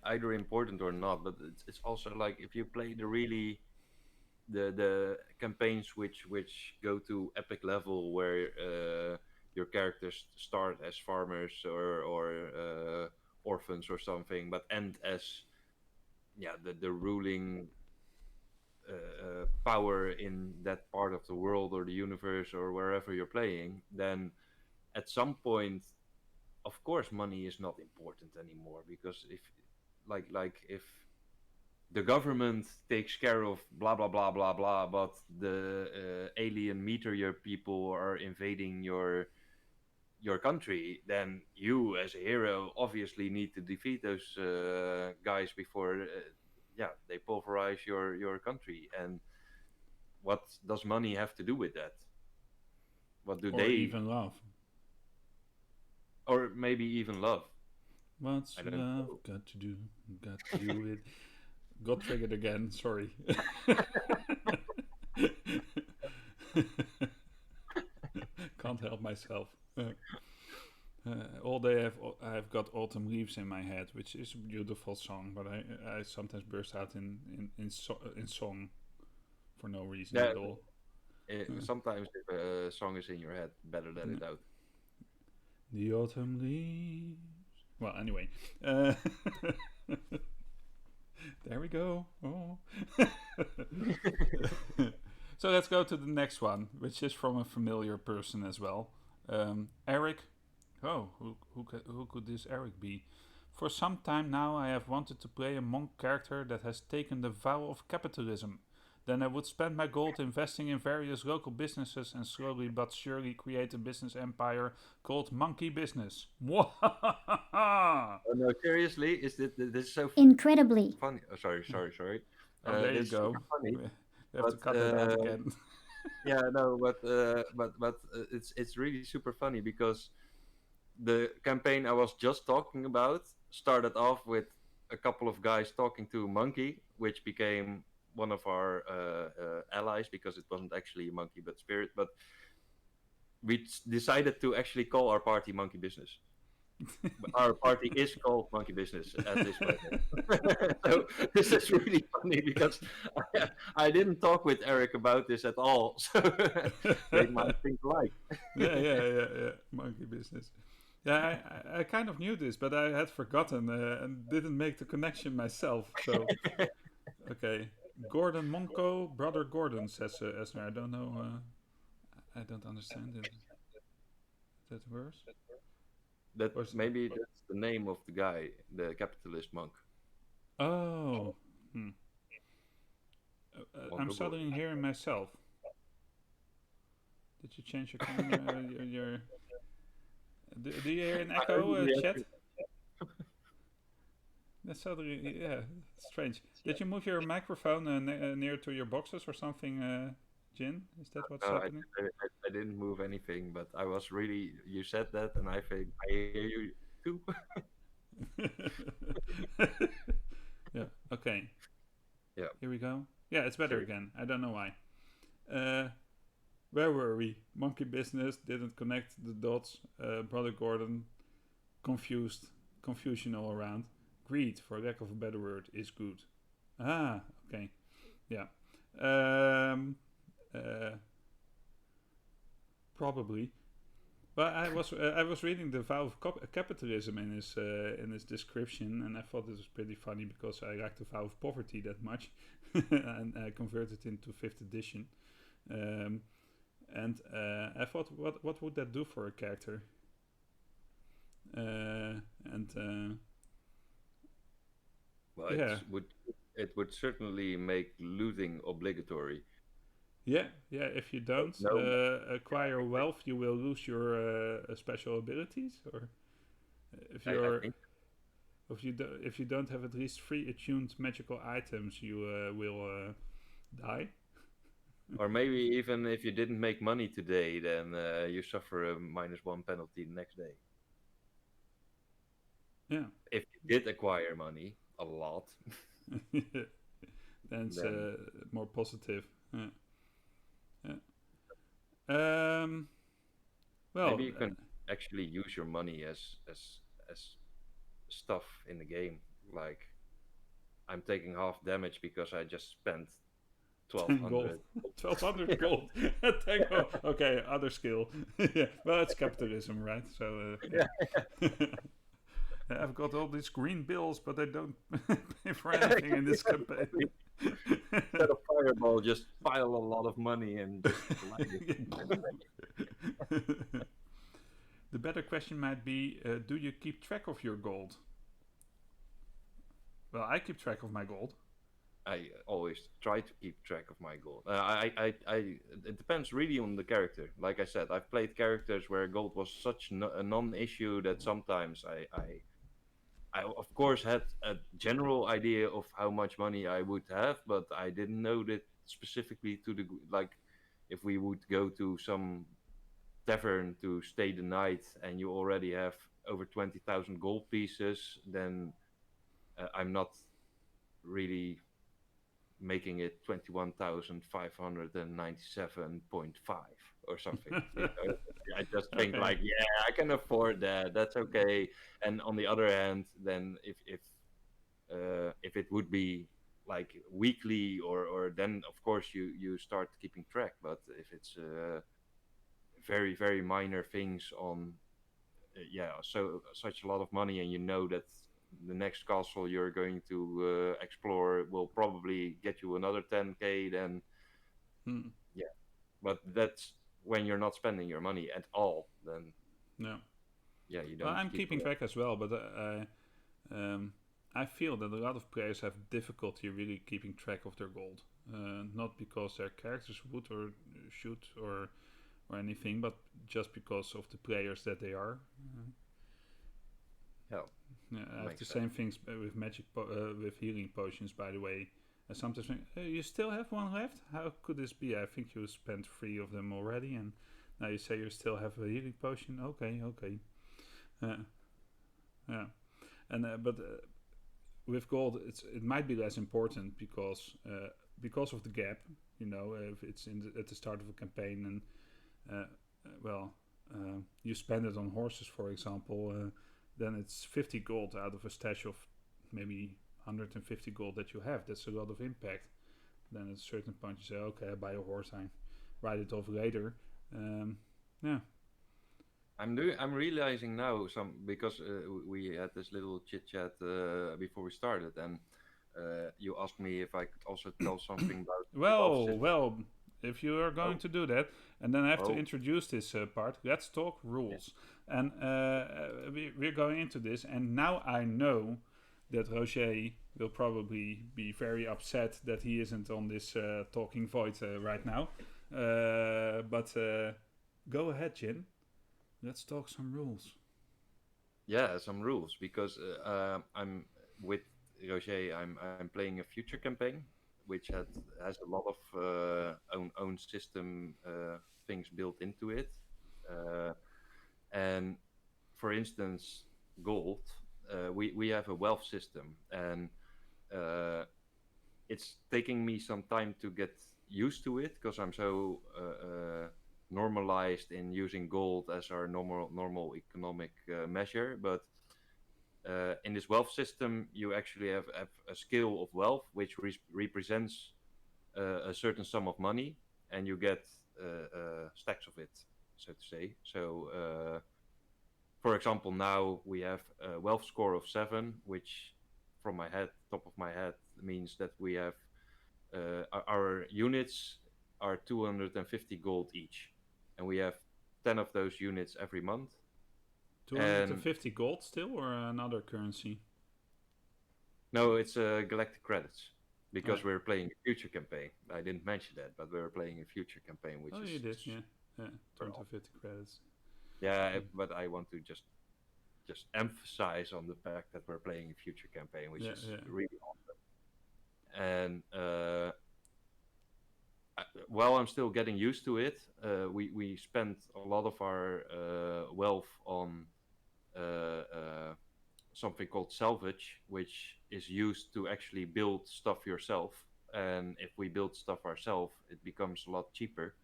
either important or not. But it's also like if you play the campaigns which go to epic level where your characters start as farmers or orphans or something, but end as the ruling power in that part of the world or the universe or wherever you're playing, then at some point, of course, money is not important anymore because if if the government takes care of blah blah blah blah blah, but the alien meteor people are invading your country, then you as a hero obviously need to defeat those guys before they pulverize your country. And what does money have to do with that? What do or they, even love. or maybe even love? What's I don't love know. got to do? Got to do with. Got triggered again. Sorry. Can't help myself. All day I've got autumn leaves in my head, which is a beautiful song, but I sometimes burst out in song for no reason That at all. sometimes if a song is in your head, better let it out. The autumn leaves. Well, anyway, uh, there we go. Oh. So let's go to the next one, which is from a familiar person as well. Eric. Oh, who could this Eric be? For some time now, I have wanted to play a monk character that has taken the vow of capitalism. Then I would spend my gold investing in various local businesses and slowly but surely create a business empire called Monkey Business. Oh, Oh, no, seriously, this is so Incredibly. funny? Oh, sorry. there you This is super go. funny, We have to but cut that out again. yeah, no, but it's really super funny because the campaign I was just talking about started off with a couple of guys talking to a monkey, which became one of our allies because it wasn't actually a monkey but spirit. But we decided to actually call our party Monkey Business. Our party is called Monkey Business at this moment. So this is really funny because I didn't talk with Eric about this at all. So they might think alike. Yeah. Monkey Business. Yeah, I kind of knew this, but I had forgotten and didn't make the connection myself. So, okay. Gordon Monco, Brother Gordon, says Esner. I don't know. I don't understand it. That verse? That Or is it, maybe that's the name of the guy, the capitalist monk. oh. Hmm. I'm Monk Gordon. studying hearing myself. Did you change your camera? Do you hear an I echo, only chat? actually- That's suddenly, yeah, strange. Did you move your microphone near to your boxes or something, Jin? Is that what's no, happening? I didn't move anything, but I was really. You said that, and I think I hear you too. Yeah. Okay. Yeah, Here we go. Yeah, it's better sure. again. I don't know why. Uh, where were we? Monkey business didn't connect the dots. Brother Gordon confused, confusion all around. Greed, for lack of a better word, is good. Ah, okay. Yeah. Um, uh, probably. But I was reading the vow of capitalism in his description, and I thought this was pretty funny because I like the vow of poverty that much, and I converted it into fifth edition. Um, and I thought, what would that do for a character? And Well, yeah, it would certainly make looting obligatory. yeah. If you don't No, acquire wealth, you will lose your special abilities, or if I you're think, if you don't have at least three attuned magical items, you will die. or maybe even if you didn't make money today, then you suffer a -1 penalty the next day. Yeah, If you did acquire money, a lot, then it's then more positive. Yeah. Yeah. maybe Well, you can actually use your money as stuff in the game. Like I'm taking half damage because I just spent 10 gold. 1200. 1200 gold. 10 gold. Okay, other skill. Yeah, well, it's capitalism, right? So, Yeah. yeah. I've got all these green bills, but I don't pay for anything in this campaign. Instead of fireball, just pile a lot of money and just light it. The better question might be do you keep track of your gold? Well, I keep track of my gold. I always try to keep track of my gold. It depends really on the character. Like I said, I've played characters where gold was such a non-issue that sometimes I of course had a general idea of how much money I would have, but I didn't know that specifically to the like if we would go to some tavern to stay the night and you already have over 20,000 gold pieces, then I'm not really making it 21,597.5 or something. You know? I just think Okay. like, yeah, I can afford that. That's okay. And on the other hand, then if it would be like weekly or then of course you start keeping track. But if it's very very minor things on yeah, so such a lot of money, and you know that the next castle you're going to explore will probably get you another 10k, then Hmm. yeah. But that's when you're not spending your money at all. Then No. yeah, you Well, don't I'm keep. keeping track as well, but um, I feel that a lot of players have difficulty really keeping track of their gold. Not because their characters would or should or anything, but just because of the players that they are. Yeah, Yeah, I have the makes sense. same things with with healing potions, by the way. I sometimes think, you still have one left? How could this be? I think you spent three of them already, and now you say you still have a healing potion. Okay, okay. Uh, yeah, and but with gold, it might be less important because of the gap. You know, if it's at the start of a campaign, and well, you spend it on horses, for example, then it's 50 gold out of a stash of maybe 150 gold that you have. That's a lot of impact. Then at a certain point, you say, okay, I buy a horse, I write it off later. Yeah. I'm realizing now some because we had this little chit chat before we started, and you asked me if I could also tell something about the off system. Well, if you are going Oh, to do that, and then I have to oh, introduce this part, let's talk yeah. rules. And we're going into this, and now I know that Roger will probably be very upset that he isn't on this talking void right now. But go ahead, Jin. Let's talk some rules. Yeah, some rules because I'm with Roger. I'm playing a future campaign, which has a lot of own system things built into it, uh, and for instance, gold. we have a wealth system, and uh, it's taking me some time to get used to it because I'm so normalized in using gold as our normal economic measure. But in this wealth system, you actually have a scale of wealth which represents a certain sum of money, and you get stacks of it, so to say. So, for example, now we have a wealth score of 7, which, from my head, top of my head, means that we have our units are 250 gold each, and we have 10 of those units every month. And 250 gold still, or another currency? no, it's galactic credits Oh, because we're playing a future campaign. I didn't mention that, but we're playing a future campaign, which oh, is you did, yeah. Yeah, super old. 250 credits. Yeah, Mm. but I want to just emphasize on the fact that we're playing a future campaign, which Yeah, is yeah. really awesome. And while I'm still getting used to it, we spent a lot of our wealth on something called salvage, which is used to actually build stuff yourself. And if we build stuff ourselves, it becomes a lot cheaper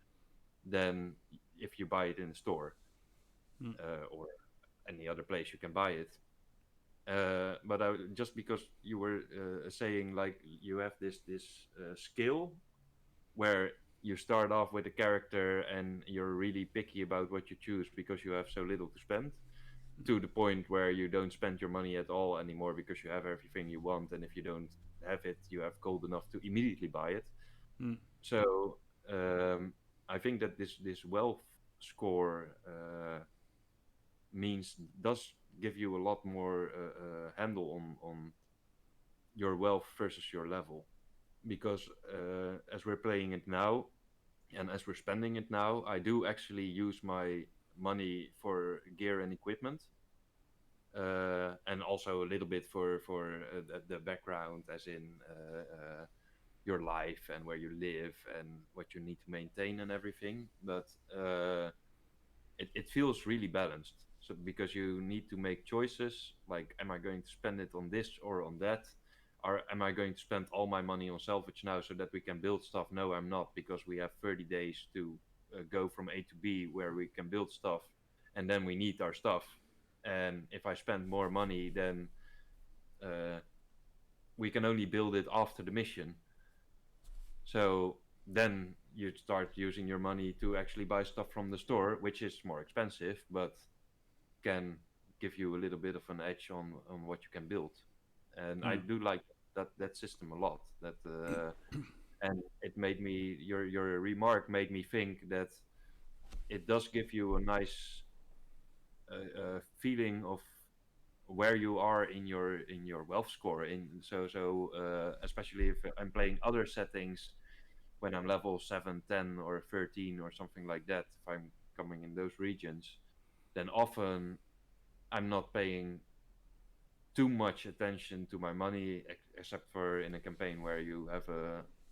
than if you buy it in a store Mm. or any other place you can buy it. But just because you were saying like you have this skill where you start off with a character and you're really picky about what you choose because you have so little to spend, to the point where you don't spend your money at all anymore because you have everything you want, and if you don't have it, you have gold enough to immediately buy it. Mm. So I think that this wealth score means does give you a lot more handle on your wealth versus your level, because as we're playing it now and as we're spending it now, I do actually use my money for gear and equipment, and also a little bit for the background, as in your life and where you live and what you need to maintain and everything. But it feels really balanced. So because you need to make choices, like, am I going to spend it on this or on that? Or am I going to spend all my money on salvage now so that we can build stuff? No, I'm not, because we have 30 days to go from A to B where we can build stuff, and then we need our stuff. And if I spend more money, then uh, we can only build it after the mission. So then you start using your money to actually buy stuff from the store, which is more expensive, but can give you a little bit of an edge on what you can build. And I Yeah. do like that system a lot. That and it made me, your remark made me think that it does give you a nice feeling of where you are in your wealth score. In especially if I'm playing other settings when I'm level 7, 10, or 13 or something like that, if I'm coming in those regions, then often I'm not paying too much attention to my money, except for in a campaign where you have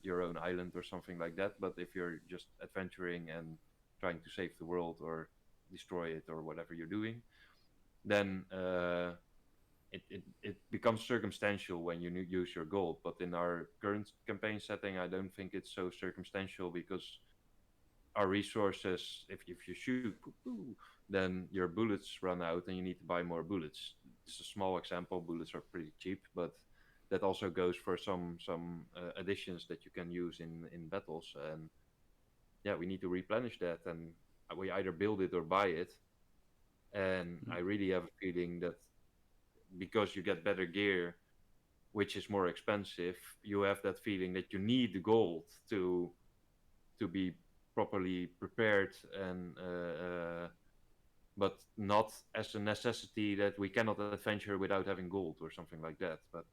your own island or something like that. But if you're just adventuring and trying to save the world or destroy it or whatever you're doing, then it becomes circumstantial when you use your gold. But in our current campaign setting, I don't think it's so circumstantial, because our resources, if you shoot, then your bullets run out and you need to buy more bullets. It's a small example. Bullets are pretty cheap, but that also goes for some additions that you can use in battles. And yeah, we need to replenish that, and we either build it or buy it. And Mm. I really have a feeling that because you get better gear, which is more expensive, you have that feeling that you need the gold to be properly prepared, and but not as a necessity that we cannot adventure without having gold or something like that. But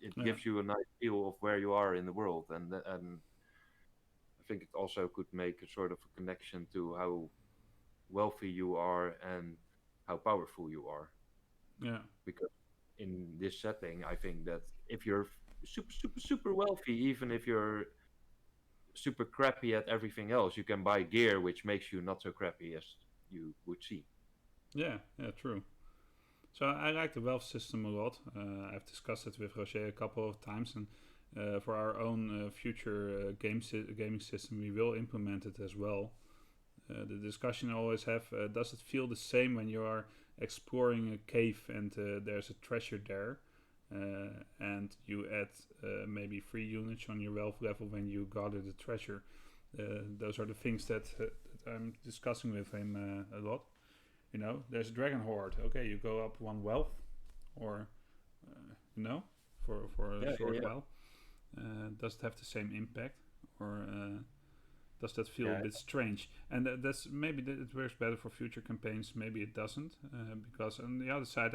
it Yeah. gives you a nice feel of where you are in the world, and I think it also could make a sort of a connection to how wealthy you are and how powerful you are. Yeah. Because in this setting, I think that if you're super wealthy, even if you're super crappy at everything else, you can buy gear which makes you not so crappy as you would see. Yeah. Yeah. True. So I like the wealth system a lot. I've discussed it with Roger a couple of times, and for our own future gaming system, we will implement it as well. The discussion I always have: does it feel the same when you are exploring a cave and there's a treasure there, and you add maybe 3 units on your wealth level when you gather the treasure? Those are the things that I'm discussing with him a lot. There's a dragon horde. Okay, you go up one wealth, or for a Yeah, yeah, short yeah. while. Does it have the same impact, or does that feel a Yeah, bit strange? And that's maybe it works better for future campaigns. Maybe it doesn't, because on the other side,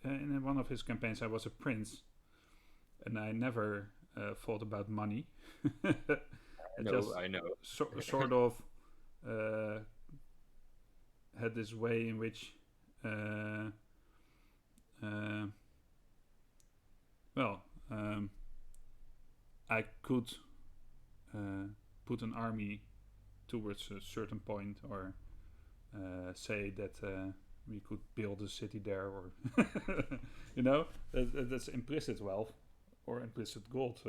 in one of his campaigns, I was a prince, and I never thought about money. I I know, just I know. sort of uh, had this way in which, uh, uh, well, I could uh, put an army towards a certain point, or say that we could build a city there, or that's implicit wealth or implicit gold,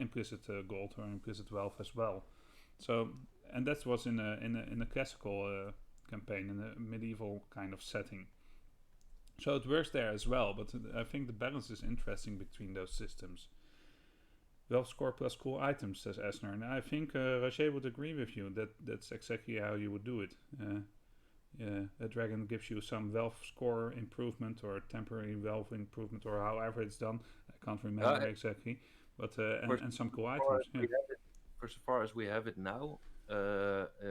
implicit gold or implicit wealth as well. So, and that was in a classical campaign in a medieval kind of setting. So it works there as well, but I think the balance is interesting between those systems. Wealth score plus cool items, says Esner, and I think Roger would agree with you that that's exactly how you would do it. A dragon gives you some wealth score improvement or temporary wealth improvement, or however it's done. I can't remember Uh, exactly, but for, and some cool so far items. as Yeah, we have it, for so far as we have it now,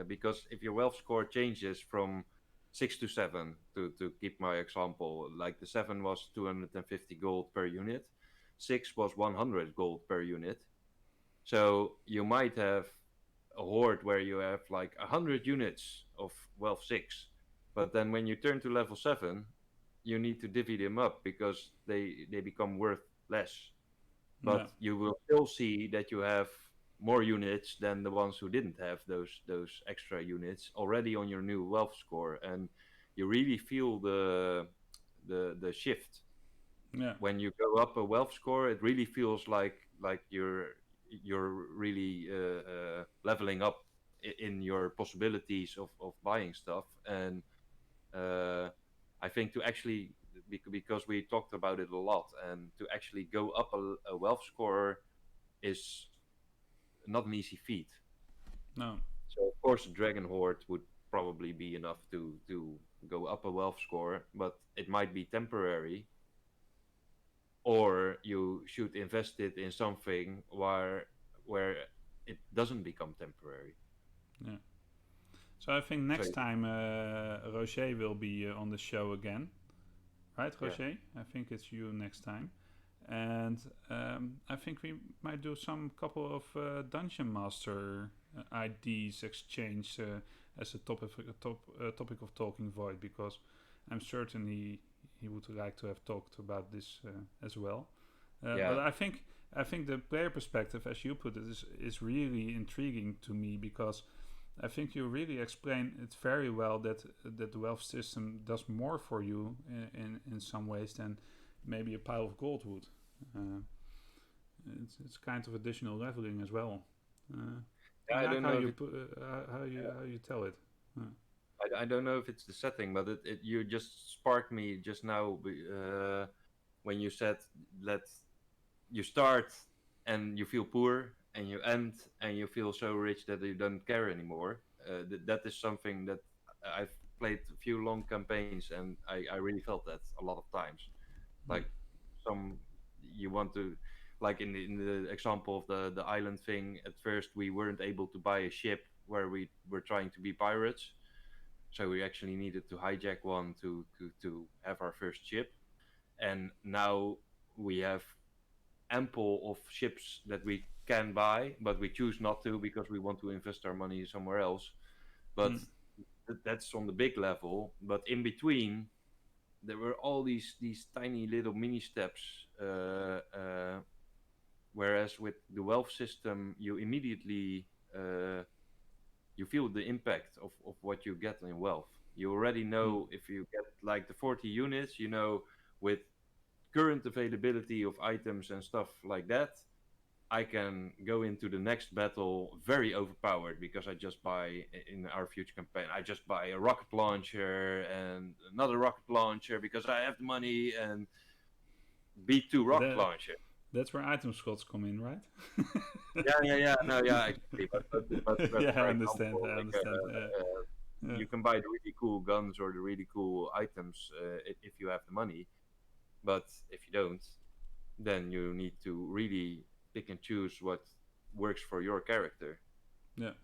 because if your wealth score changes from 6 to 7, to keep my example, like the 7 was 250 gold per unit, 6 was 100 gold per unit. So you might have a horde where you have like 100 units of wealth 6, but then when you turn to level 7, you need to divvy them up because they become worth less. yeah, But you will still see that you have more units than the ones who didn't have those extra units already on your new wealth score, and you really feel the shift yeah. when you go up a wealth score. It really feels like you're really leveling up in your possibilities of buying stuff. And uh, I think to actually, because we talked about it a lot, and to actually go up a wealth score is not an easy feat. No, So of course, Dragon Horde would probably be enough to go up a wealth score, but it might be temporary, or you should invest it in something where it doesn't become temporary. yeah. So I think So next time Roger will be on the show again, right, yeah, Roger? I think it's you next time, and I think we might do some couple of dungeon master IDs exchange as a topic of talking void, because I'm certain he would like to have talked about this as well. But yeah, I think the player perspective, as you put it, is really intriguing to me, because I think you really explain it very well that the wealth system does more for you in some ways than maybe a pile of gold would. Uh, it's kind of additional leveling as well. Uh, yeah. I I like don't how know if you it. put how you tell it. Uh, I don't know if it's the setting, but you just sparked me just now when you said that you start and you feel poor, and you end and you feel so rich that you don't care anymore. That is something that I've played a few long campaigns, and I really felt that a lot of times. mm, Like some you want to, like in the example of the island thing. At first, we weren't able to buy a ship where we were trying to be pirates, so we actually needed to hijack one to have our first ship. And now we have ample of ships that we can buy, but we choose not to because we want to invest our money somewhere else. But mm, that's on the big level. But in between, there were all these tiny little mini steps. Whereas with the wealth system, you immediately you feel the impact of what you get in wealth. You already Mm. know if you get like the 40 units, you know, with current availability of items and stuff like that, I can go into the next battle very overpowered because I just buy in our future campaign. I just buy a rocket launcher and another rocket launcher because I have the money and B2 rocket That launcher. that's where item slots come in, right? Yeah. No, yeah, exactly. But Yeah, I for understand. example, I like understand. Yeah. you can buy the really cool guns or the really cool items if you have the money. But if you don't, then you need to really pick and choose what works for your character. Yeah.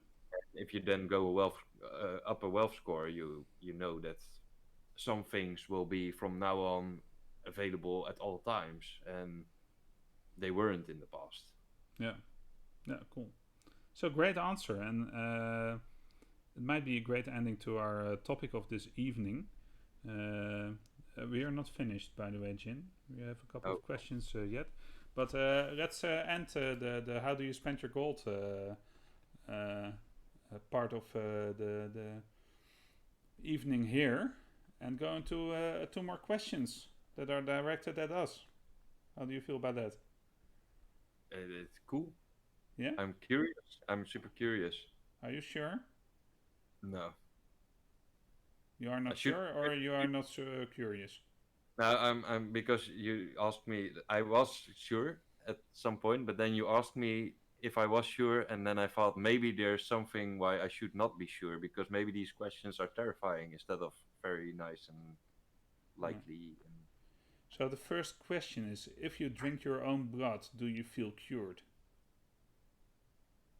If you then go up a wealth score, you know that some things will be from now on available at all times, and they weren't in the past. Yeah. Yeah. Cool. So great answer, and it might be a great ending to our topic of this evening. We are not finished, by the way, Jin. We have a couple Oh, of questions yet, but let's end the how do you spend your gold part of the evening here, and go into two more questions that are directed at us. How do you feel about that? it's cool. Yeah, I'm curious. I'm super curious. are you sure? No, You are I not should. sure, or you are not so curious? Now I'm because you asked me. I was sure at some point, but then you asked me if I was sure, and then I thought maybe there's something why I should not be sure because maybe these questions are terrifying instead of very nice and Yeah. likely. And So the first question is: if you drink your own blood, do you feel cured?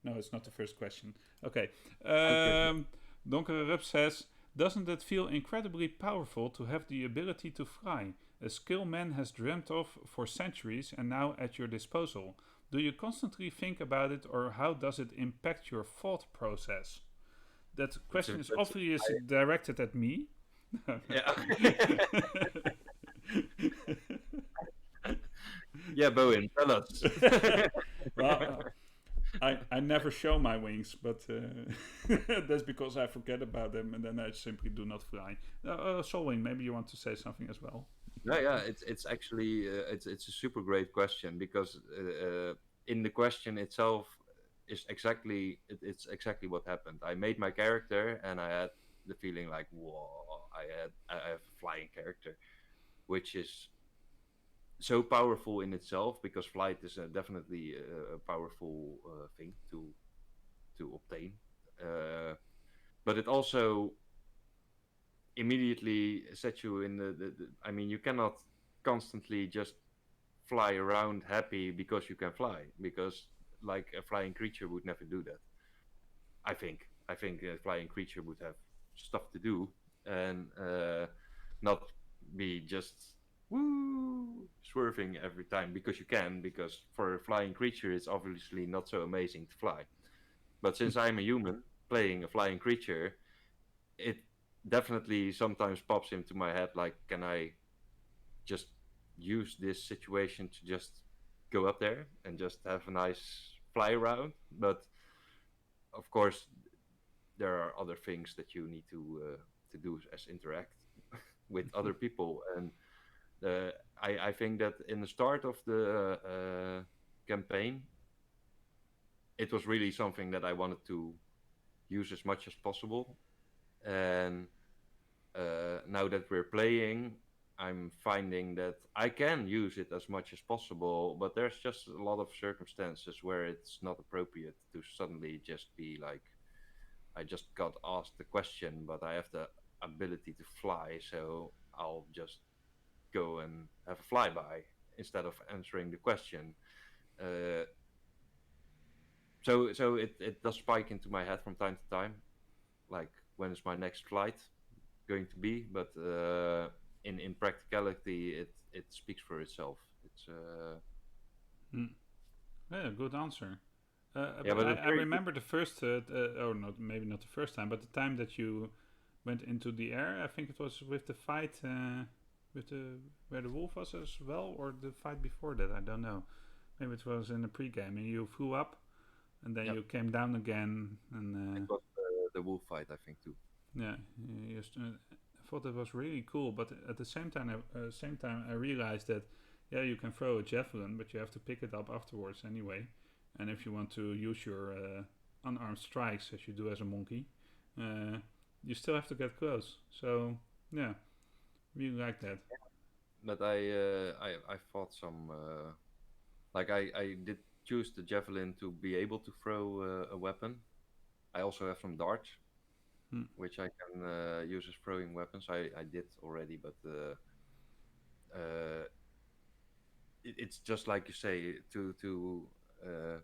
No, it's not the first question. Okay. okay, Donkere Rup says, doesn't it feel incredibly powerful to have the ability to fly? A skill man has dreamt of for centuries and now at your disposal. Do you constantly think about it, or how does it impact your thought process? That question is that's obviously directed at me. yeah. Yeah, Bowen, tell us. Well, I never show my wings, but that's because I forget about them and then I simply do not fly. Solwing, maybe you want to say something as well. Yeah. It's actually it's a super great question because in the question itself is it's exactly what happened. I made my character and I had the feeling like whoa, I have a flying character, which is so powerful in itself because flight is definitely a powerful thing to obtain. Uh, but it also immediately sets you in I mean, you cannot constantly just fly around happy because you can fly because like a flying creature would never do that. I think a flying creature would have stuff to do and not be just woo swerving every time because you can because for a flying creature it's obviously not so amazing to fly. But since I'm a human playing a flying creature, it definitely sometimes pops into my head like, can I just use this situation to just go up there and just have a nice fly around? But of course, there are other things that you need to do as interact with other people. And I think that in the start of the campaign, it was really something that I wanted to use as much as possible. And now that we're playing, I'm finding that I can use it as much as possible, but there's just a lot of circumstances where it's not appropriate to suddenly just be like, I just got asked the question, but I have the ability to fly, so I'll just go and have a flyby instead of answering the question. Uh, so it does spike into my head from time to time, like when is my next flight going to be? But in practicality, it speaks for itself. It's Hmm. Yeah, good answer. yeah, But but a I very good. remember the first, or not maybe not the first time, but the time that you went into the air. I think it was with the fight with the where the wolf was as well, or the fight before that. I don't know. Maybe it was in the pregame, and you flew up, and then Yeah, you came down again, it and was the wolf fight, I think too. Yeah, I thought that was really cool, but at the same time, I realized that yeah, you can throw a javelin, but you have to pick it up afterwards anyway. And if you want to use your unarmed strikes as you do as a monkey, uh, you still have to get close. So yeah, really like that. But I fought some like I did choose the javelin to be able to throw a weapon. I also have some darts, Hmm. which I can use as throwing weapons. I did already, but uh, it's just like you say uh,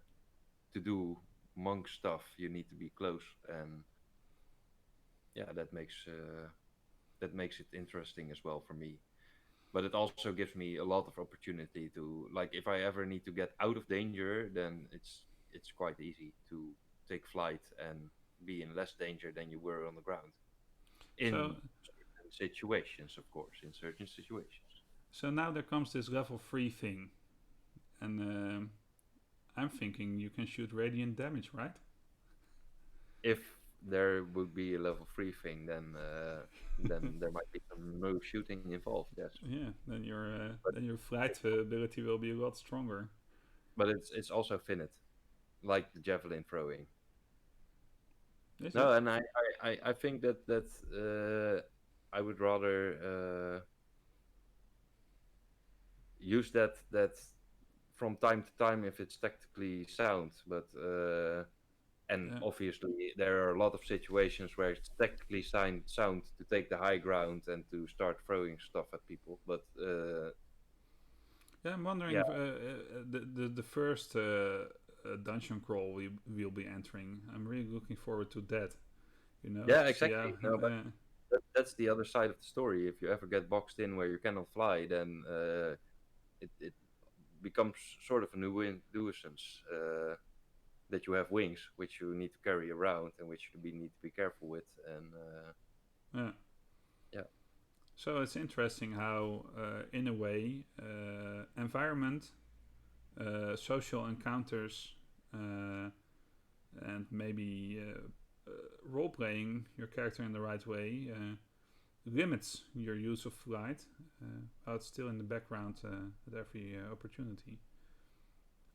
to do monk stuff. You need to be close, and yeah, that makes it interesting as well for me. But it also gives me a lot of opportunity to, like, if I ever need to get out of danger, then it's quite easy to take flight and be in less danger than you were on the ground So in certain situations, of course, in certain situations. so now there comes this level 3 thing, and I'm thinking you can shoot radiant damage, right? If there would be a level 3 thing, then there might be some no shooting involved, yes. Yeah, but then your flight ability will be a lot stronger. but it's also finite, like the javelin throwing. Is it? No, and I think that I would rather use that from time to time if it's tactically sound. But and Yeah. obviously there are a lot of situations where it's tactically sound to take the high ground and to start throwing stuff at people. But Yeah, I'm wondering yeah, if the first dungeon crawl we'll be entering. I'm really looking forward to that. You know, yeah, to see how. exactly. No, but that's the other side of the story. If you ever get boxed in where you cannot fly, then it becomes sort of a nuisance. That you have wings, which you need to carry around and which you need to be careful with. And Yeah. yeah, So it's interesting how, in a way, environment, social encounters, and maybe role playing your character in the right way limits your use of flight, while it's still in the background at every opportunity.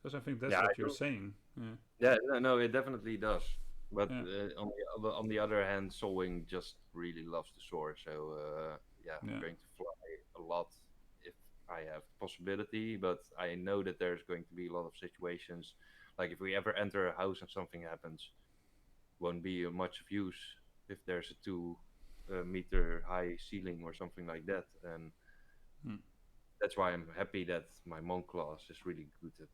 Because I think that's yeah, I what you're do. saying. Yeah, Yeah, no, it definitely does. But yeah, on the other hand, Solwing just really loves to soar. So yeah, I'm yeah. going to fly a lot if I have the possibility. But I know that there's going to be a lot of situations, like if we ever enter a house and something happens, won't be much of use if there's a 2 meter high ceiling or something like that. And Hmm. that's why I'm happy that my monk class is really good at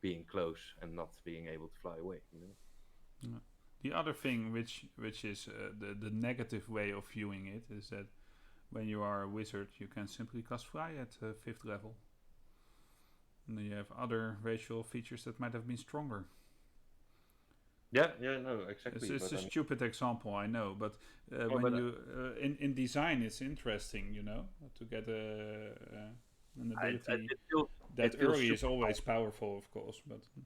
being close and not being able to fly away. You know? Yeah. The other thing, which is the negative way of viewing it, is that when you are a wizard, you can simply cast fly at fifth level, and then you have other racial features that might have been stronger. Yeah, no, exactly. It's But a I mean, stupid example, I know, but no, when but you in design, it's interesting, you know, to get an ability that it feels early is super. always powerful, of course, but yeah,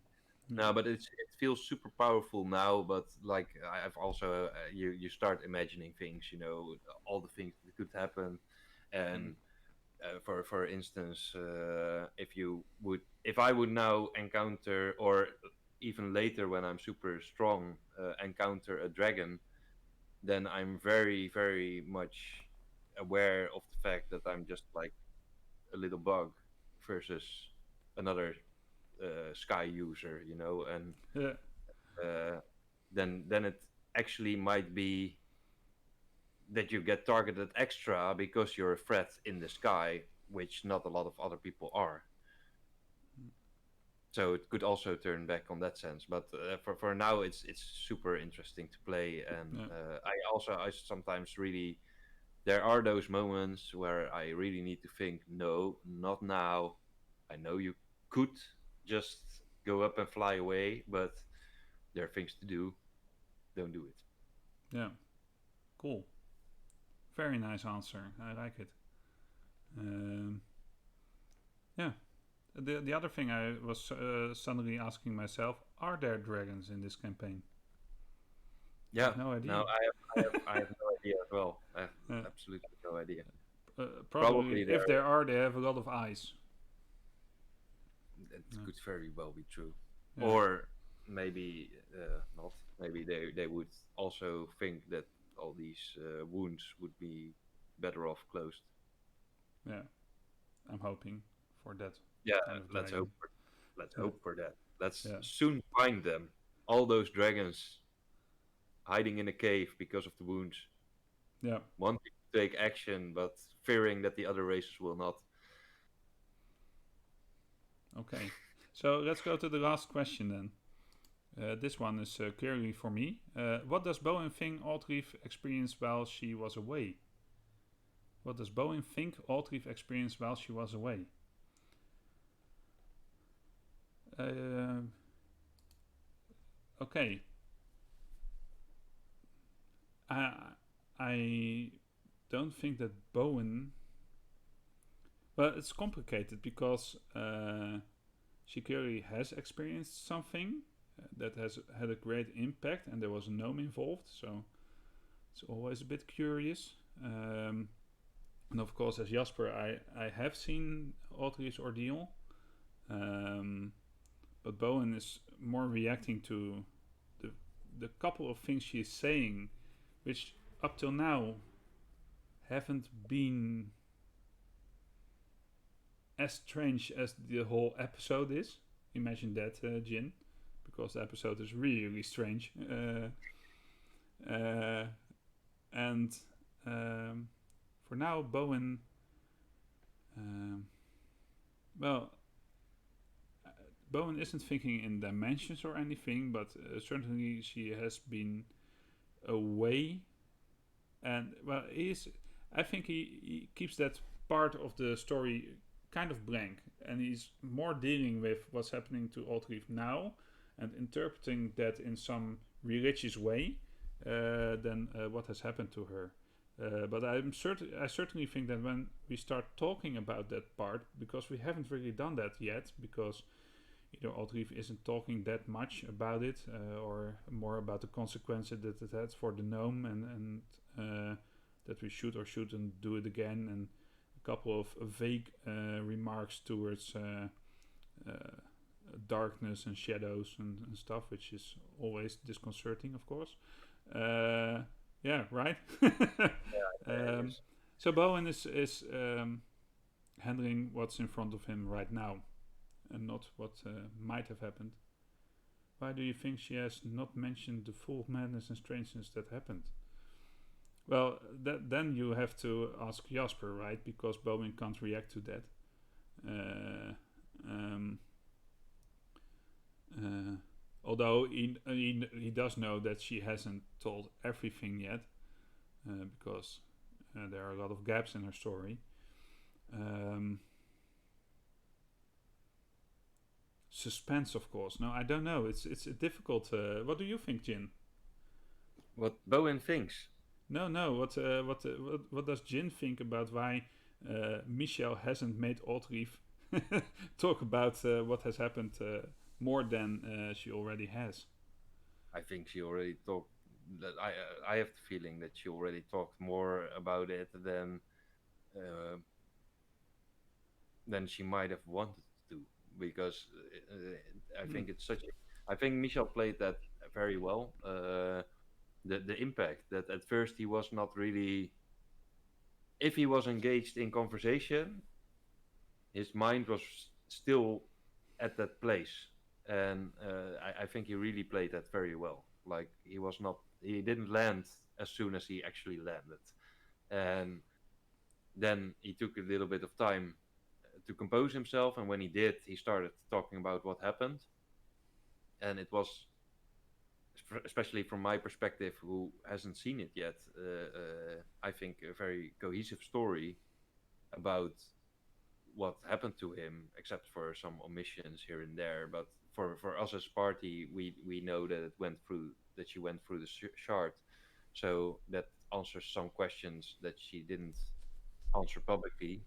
No, but it feels super powerful now. But like I've also you start imagining things. You know, all the things that could happen, mm, and for instance, if I would now encounter, or even later when I'm super strong, encounter a dragon, then I'm very much aware of the fact that I'm just like a little bug versus another sky user, you know. And yeah, uh, then it actually might be that you get targeted extra because you're a threat in the sky, which not a lot of other people are. So it could also turn back on that sense. But for now, it's super interesting to play. And yeah, I sometimes really, there are those moments where I really need to think, no, not now. I know you could just go up and fly away, but there are things to do. Don't do it. yeah, cool, very nice answer. I like it. Um, yeah. The other thing I was suddenly asking myself: are there dragons in this campaign? I Yeah. have no No, idea. I have no idea as well. I have Uh, absolutely no idea. Probably, Probably if there. there are, they have a lot of eyes. It Yeah. could very well be true, Yeah. or maybe not. Maybe they would also think that all these wounds would be better off closed. Yeah. I'm hoping for that Yeah, kind of let's dragon. hope. Let's Yeah. hope for that. Let's Yeah. soon find them. All those dragons hiding in a cave because of the wounds, Yeah. wanting to take action but fearing that the other races will not. Okay. So let's go to the last question then. This one is clearly for me. What does Bowen think Aldrich experienced while she was away? What does Bowen think Aldrich experienced while she was away? Uh, okay. I, I don't think that Bowen. Well, it's complicated because she clearly has experienced something that has had a great impact, and there was a gnome involved, so it's always a bit curious. And of course, as Jasper, I have seen Audrey's ordeal, um, but Bowen is more reacting to the the couple of things she's saying, which up till now haven't been as strange as the whole episode is. Imagine that, Jin, because the episode is really strange. Uh, and for now, Bowen, um, well, Bowen isn't thinking in dimensions or anything, but certainly she has been away. And well, he's. I think he keeps that part of the story kind of blank, and he's more dealing with what's happening to Aldrich now, and interpreting that in some religious way than what has happened to her. But I certainly think that when we start talking about that part, because we haven't really done that yet, because Aldrich isn't talking that much about it, or more about the consequences that it had for the gnome, and that we should or shouldn't do it again, and a couple of vague remarks towards darkness and shadows and stuff, which is always disconcerting, of course. Yeah, right. It um, is. so Bowen is handling what's in front of him right now, and not what might have happened. Why do you think she has not mentioned the full madness and strangeness that happened? Well, then you have to ask Jasper, right? Because Bowen can't react to that. Uh, um, uh, Although he does know that she hasn't told everything yet, because there are a lot of gaps in her story. Um, Suspense, of course. No, I don't know. It's a difficult. What do you think, Jin? What Bowen thinks. No, no. What does Jin think about why Michelle hasn't made Audrey talk about what has happened more than she already has? I think she already talked. That I have the feeling that she already talked more about it uh, than she might have wanted to, because I Hmm. think it's such. I think Michel played that very well. The impact that at first he was not really. If he was engaged in conversation, his mind was still at that place, and I think he really played that very well. Like he was not. He didn't land as soon as he actually landed, and then he took a little bit of time to compose himself, and when he did, he started talking about what happened, and it was, especially from my perspective, who hasn't seen it yet, I think a very cohesive story about what happened to him, except for some omissions here and there. But for us as party, we know that it went through that she went through the shard, so that answers some questions that she didn't answer publicly.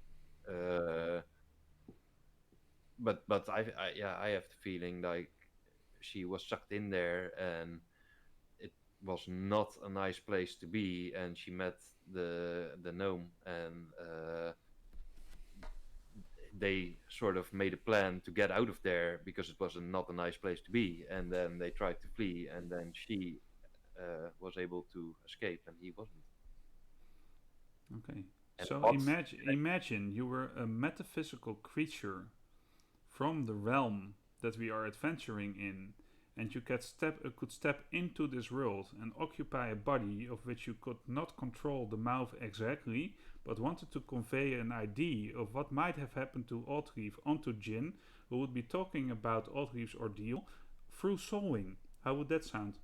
Uh, but I yeah, I have the feeling like she was sucked in there, and it was not a nice place to be, and she met the gnome, and they sort of made a plan to get out of there because it was not a nice place to be, and then they tried to flee, and then she was able to escape, and he wasn't. Okay. And So what? imagine you were a metaphysical creature from the realm that we are adventuring in, and you could step into this world and occupy a body of which you could not control the mouth exactly, but wanted to convey an idea of what might have happened to Oddleif onto Djinn, who would be talking about Oddleif's ordeal through sewing. How would that sound?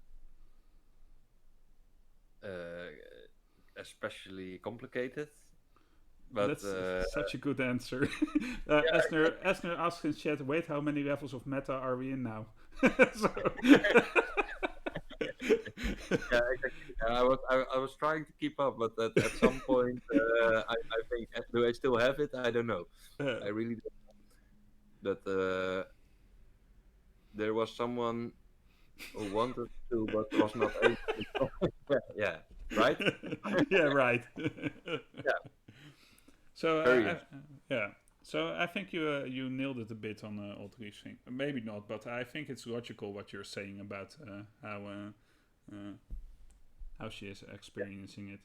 uh, Especially complicated, but That's such a good answer. yeah, Esner asks in chat, wait, how many levels of meta are we in now? So, yeah, exactly. I was trying to keep up, but at some point, I think, do I still have it? I don't know. uh, I really don't. But there was someone who wanted to, but was not able to. Yeah, yeah, right. yeah, right. Yeah, So very interesting. yeah. So I think you nailed it a bit on Ultrich's thing. Maybe not, but I think it's logical what you're saying about how she is experiencing it.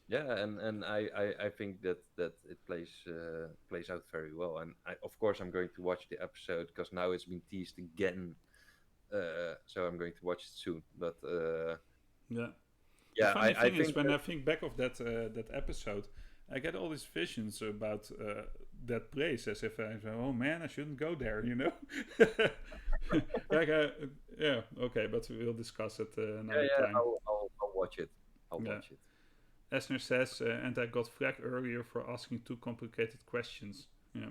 Yeah, and I think that it plays out very well. And of course, I'm going to watch the episode because now it's been teased again. So I'm going to watch it soon. But Yeah. The yeah, funny I thing is, think when that, I think back of that episode, I get all these visions about that place, as if I say, "Oh man, I shouldn't go there," you know. like, yeah, okay, but we'll discuss it yeah, another yeah, time. I'll watch it. I'll Yeah. watch it. Esner says, and I got flagged earlier for asking too complicated questions. Yeah,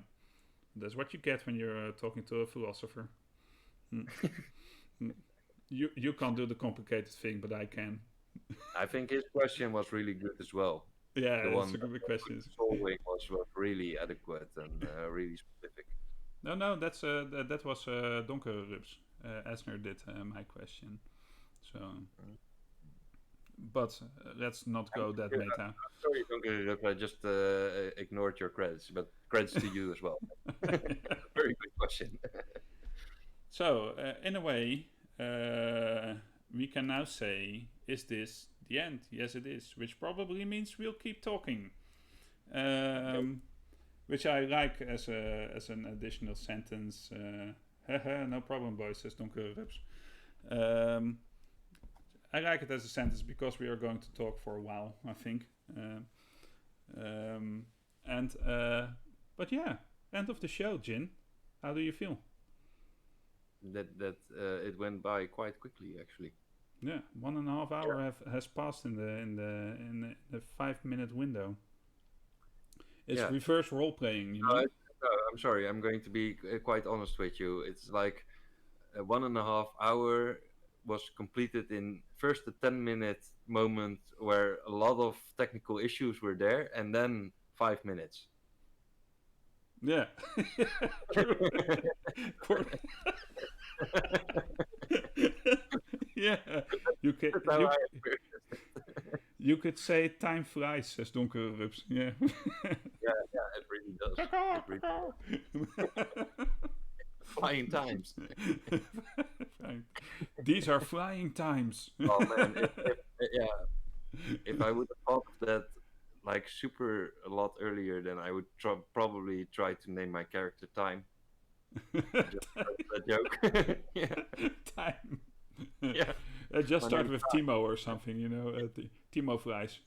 that's what you get when you're talking to a philosopher. Mm. Mm. You can't do the complicated thing, but I can. I think his question was really good as well. Yeah, The it's one a good question. solving was really adequate and really specific. No, that was Donkere Rups. Esner did my question. So, but let's not I'm, go that yeah, meta. I'm sorry, don't get it up. I just ignored your credits, but credits to you as well. Very good question. So, in a way, we can now say, is this the end? Yes, it is, which probably means we'll keep talking. Okay. Which I like as an additional sentence. No problem, boys, says Donker Rups. Um, I like it as a sentence because we are going to talk for a while, I think. Um, and but yeah, end of the show, Jin. How do you feel? That it went by quite quickly, actually. Yeah, 1.5 hour has passed in the 5 minute window. It's Yeah. reverse role playing, you No, know. no, I'm sorry. I'm going to be quite honest with you. It's like 1.5 hour was completed in first a 10-minute moment where a lot of technical issues were there, and then 5 minutes. Yeah, true. Yeah, you can That's how you I experienced it. you could say time flies, says Donker Rups. Yeah. Yeah, yeah, it really does. It really flying times. Fine. These are flying times. Oh man, if I would have thought of that like super a lot earlier, then I would probably try to name my character Time. Just a joke. Yeah, Time. yeah. Just My start name's with Timo or something, you know. Timo flies.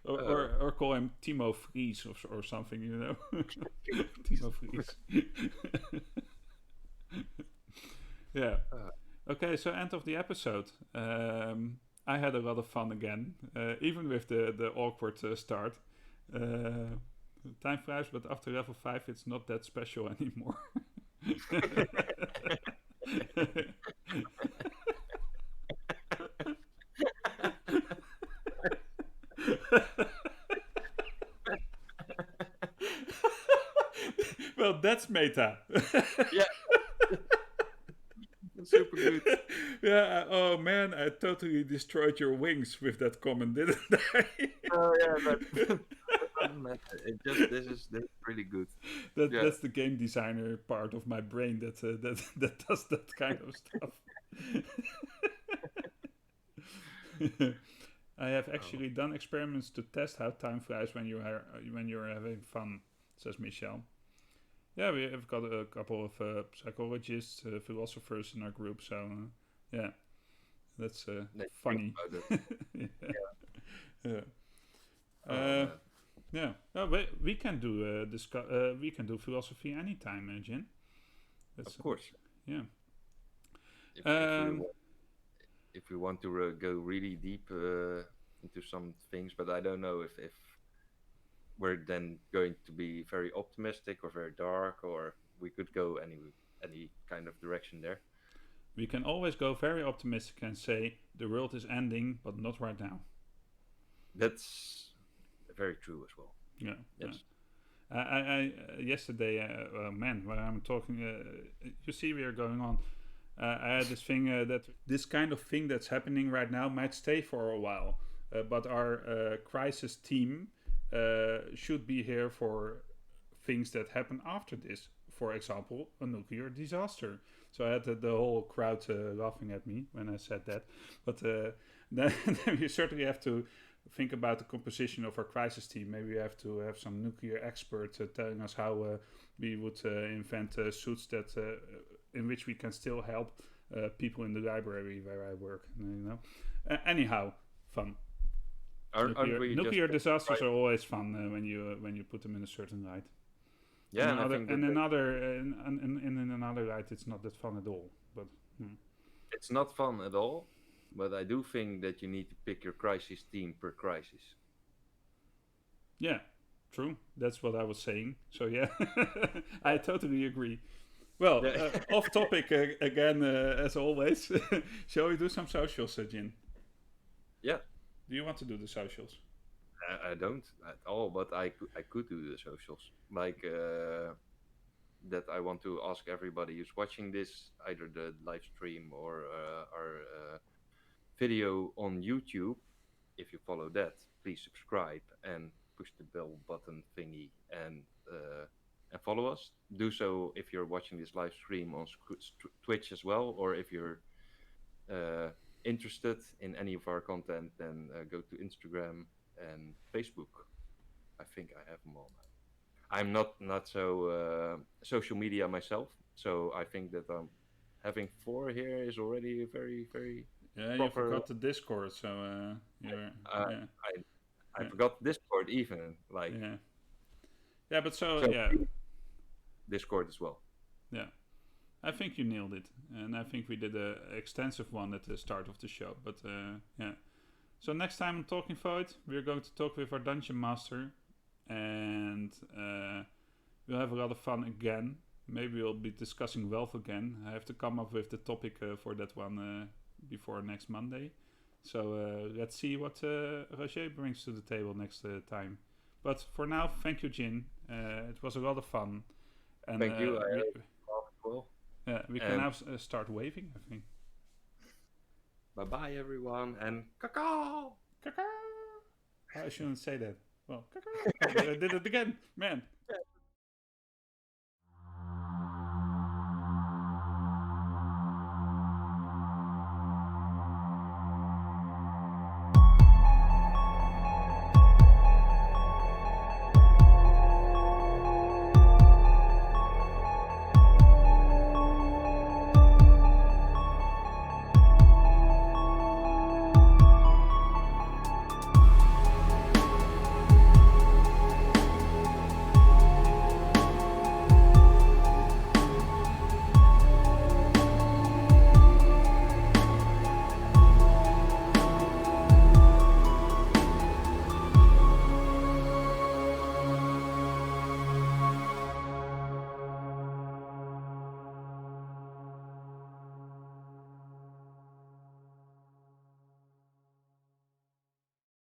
Or call him Timo Fries or something, you know. Timo Fries. Yeah. Okay, so end of the episode. I had a lot of fun again, even with the awkward start. Time flies, but after level 5, it's not that special anymore. Well, that's meta. Yeah, Yeah. Oh man, I totally destroyed your wings with that comment, didn't I? Oh yeah, but it doesn't matter. This is really good. Yeah. That's the game designer part of my brain that does that kind of stuff. I have Oh, actually done experiments to test how time flies when you're having fun, says Michelle. Yeah, we have got a couple of psychologists, philosophers in our group, so yeah, that's let's think funny. about it. Yeah. Yeah. Oh Uh, man, yeah. We can do we can do philosophy anytime, Jin. That's of course. yeah. If we Um, want, if we want to go really deep into some things, but I don't know if we're then going to be very optimistic or very dark, or we could go any kind of direction there. we can always go very optimistic and say the world is ending, but not right now. That's very true as well. Yeah. Yeah. Yes. Yesterday, man, when I'm talking, you see, we are going on. I had this thing that this kind of thing that's happening right now might stay for a while, but our crisis team should be here for things that happen after this. For example, a nuclear disaster. So I had the whole crowd laughing at me when I said that. But then, then we certainly have to think about the composition of our crisis team. Maybe we have to have some nuclear expert telling us how we would invent suits that in which we can still help people in the library where I work. You know. Anyhow, fun. Aren't we just Nuclear disasters right? are always fun when you put them in a certain light. Yeah, and I think that In another light, it's not that fun at all. But it's not fun at all. But I do think that you need to pick your crisis team per crisis. yeah, true. That's what I was saying. So yeah, I totally agree. Well, Yeah. off topic again as always. Shall we do some socials, Jin? Yeah, Do you want to do the socials? I don't at all, but I could do the socials like that. I want to ask everybody who's watching this, either the live stream or our video on YouTube. If you follow that, please subscribe and push the bell button thingy and follow us. Do so if you're watching this live stream on Twitch as well, or if you're uh, interested in any of our content, then go to Instagram and Facebook. I think I have them all now. I'm not so social media myself, so I think that having four here is already a very Yeah, you proper. forgot the Discord, so you're Uh, yeah, I yeah, forgot Discord even, like, yeah, yeah. But so so yeah, Discord as well. yeah. I think you nailed it, and I think we did a extensive one at the start of the show. But yeah. So next time on Talking Void, we're going to talk with our dungeon master, and we'll have a lot of fun again. Maybe we'll be discussing wealth again. I have to come up with the topic for that one before next Monday. So let's see what Roger brings to the table next time. But for now, thank you, Jin. It was a lot of fun, and Thank you. I hope as well. we can And now start waving. I think. bye bye everyone, and caca. I shouldn't say that. Well, I did it again, man.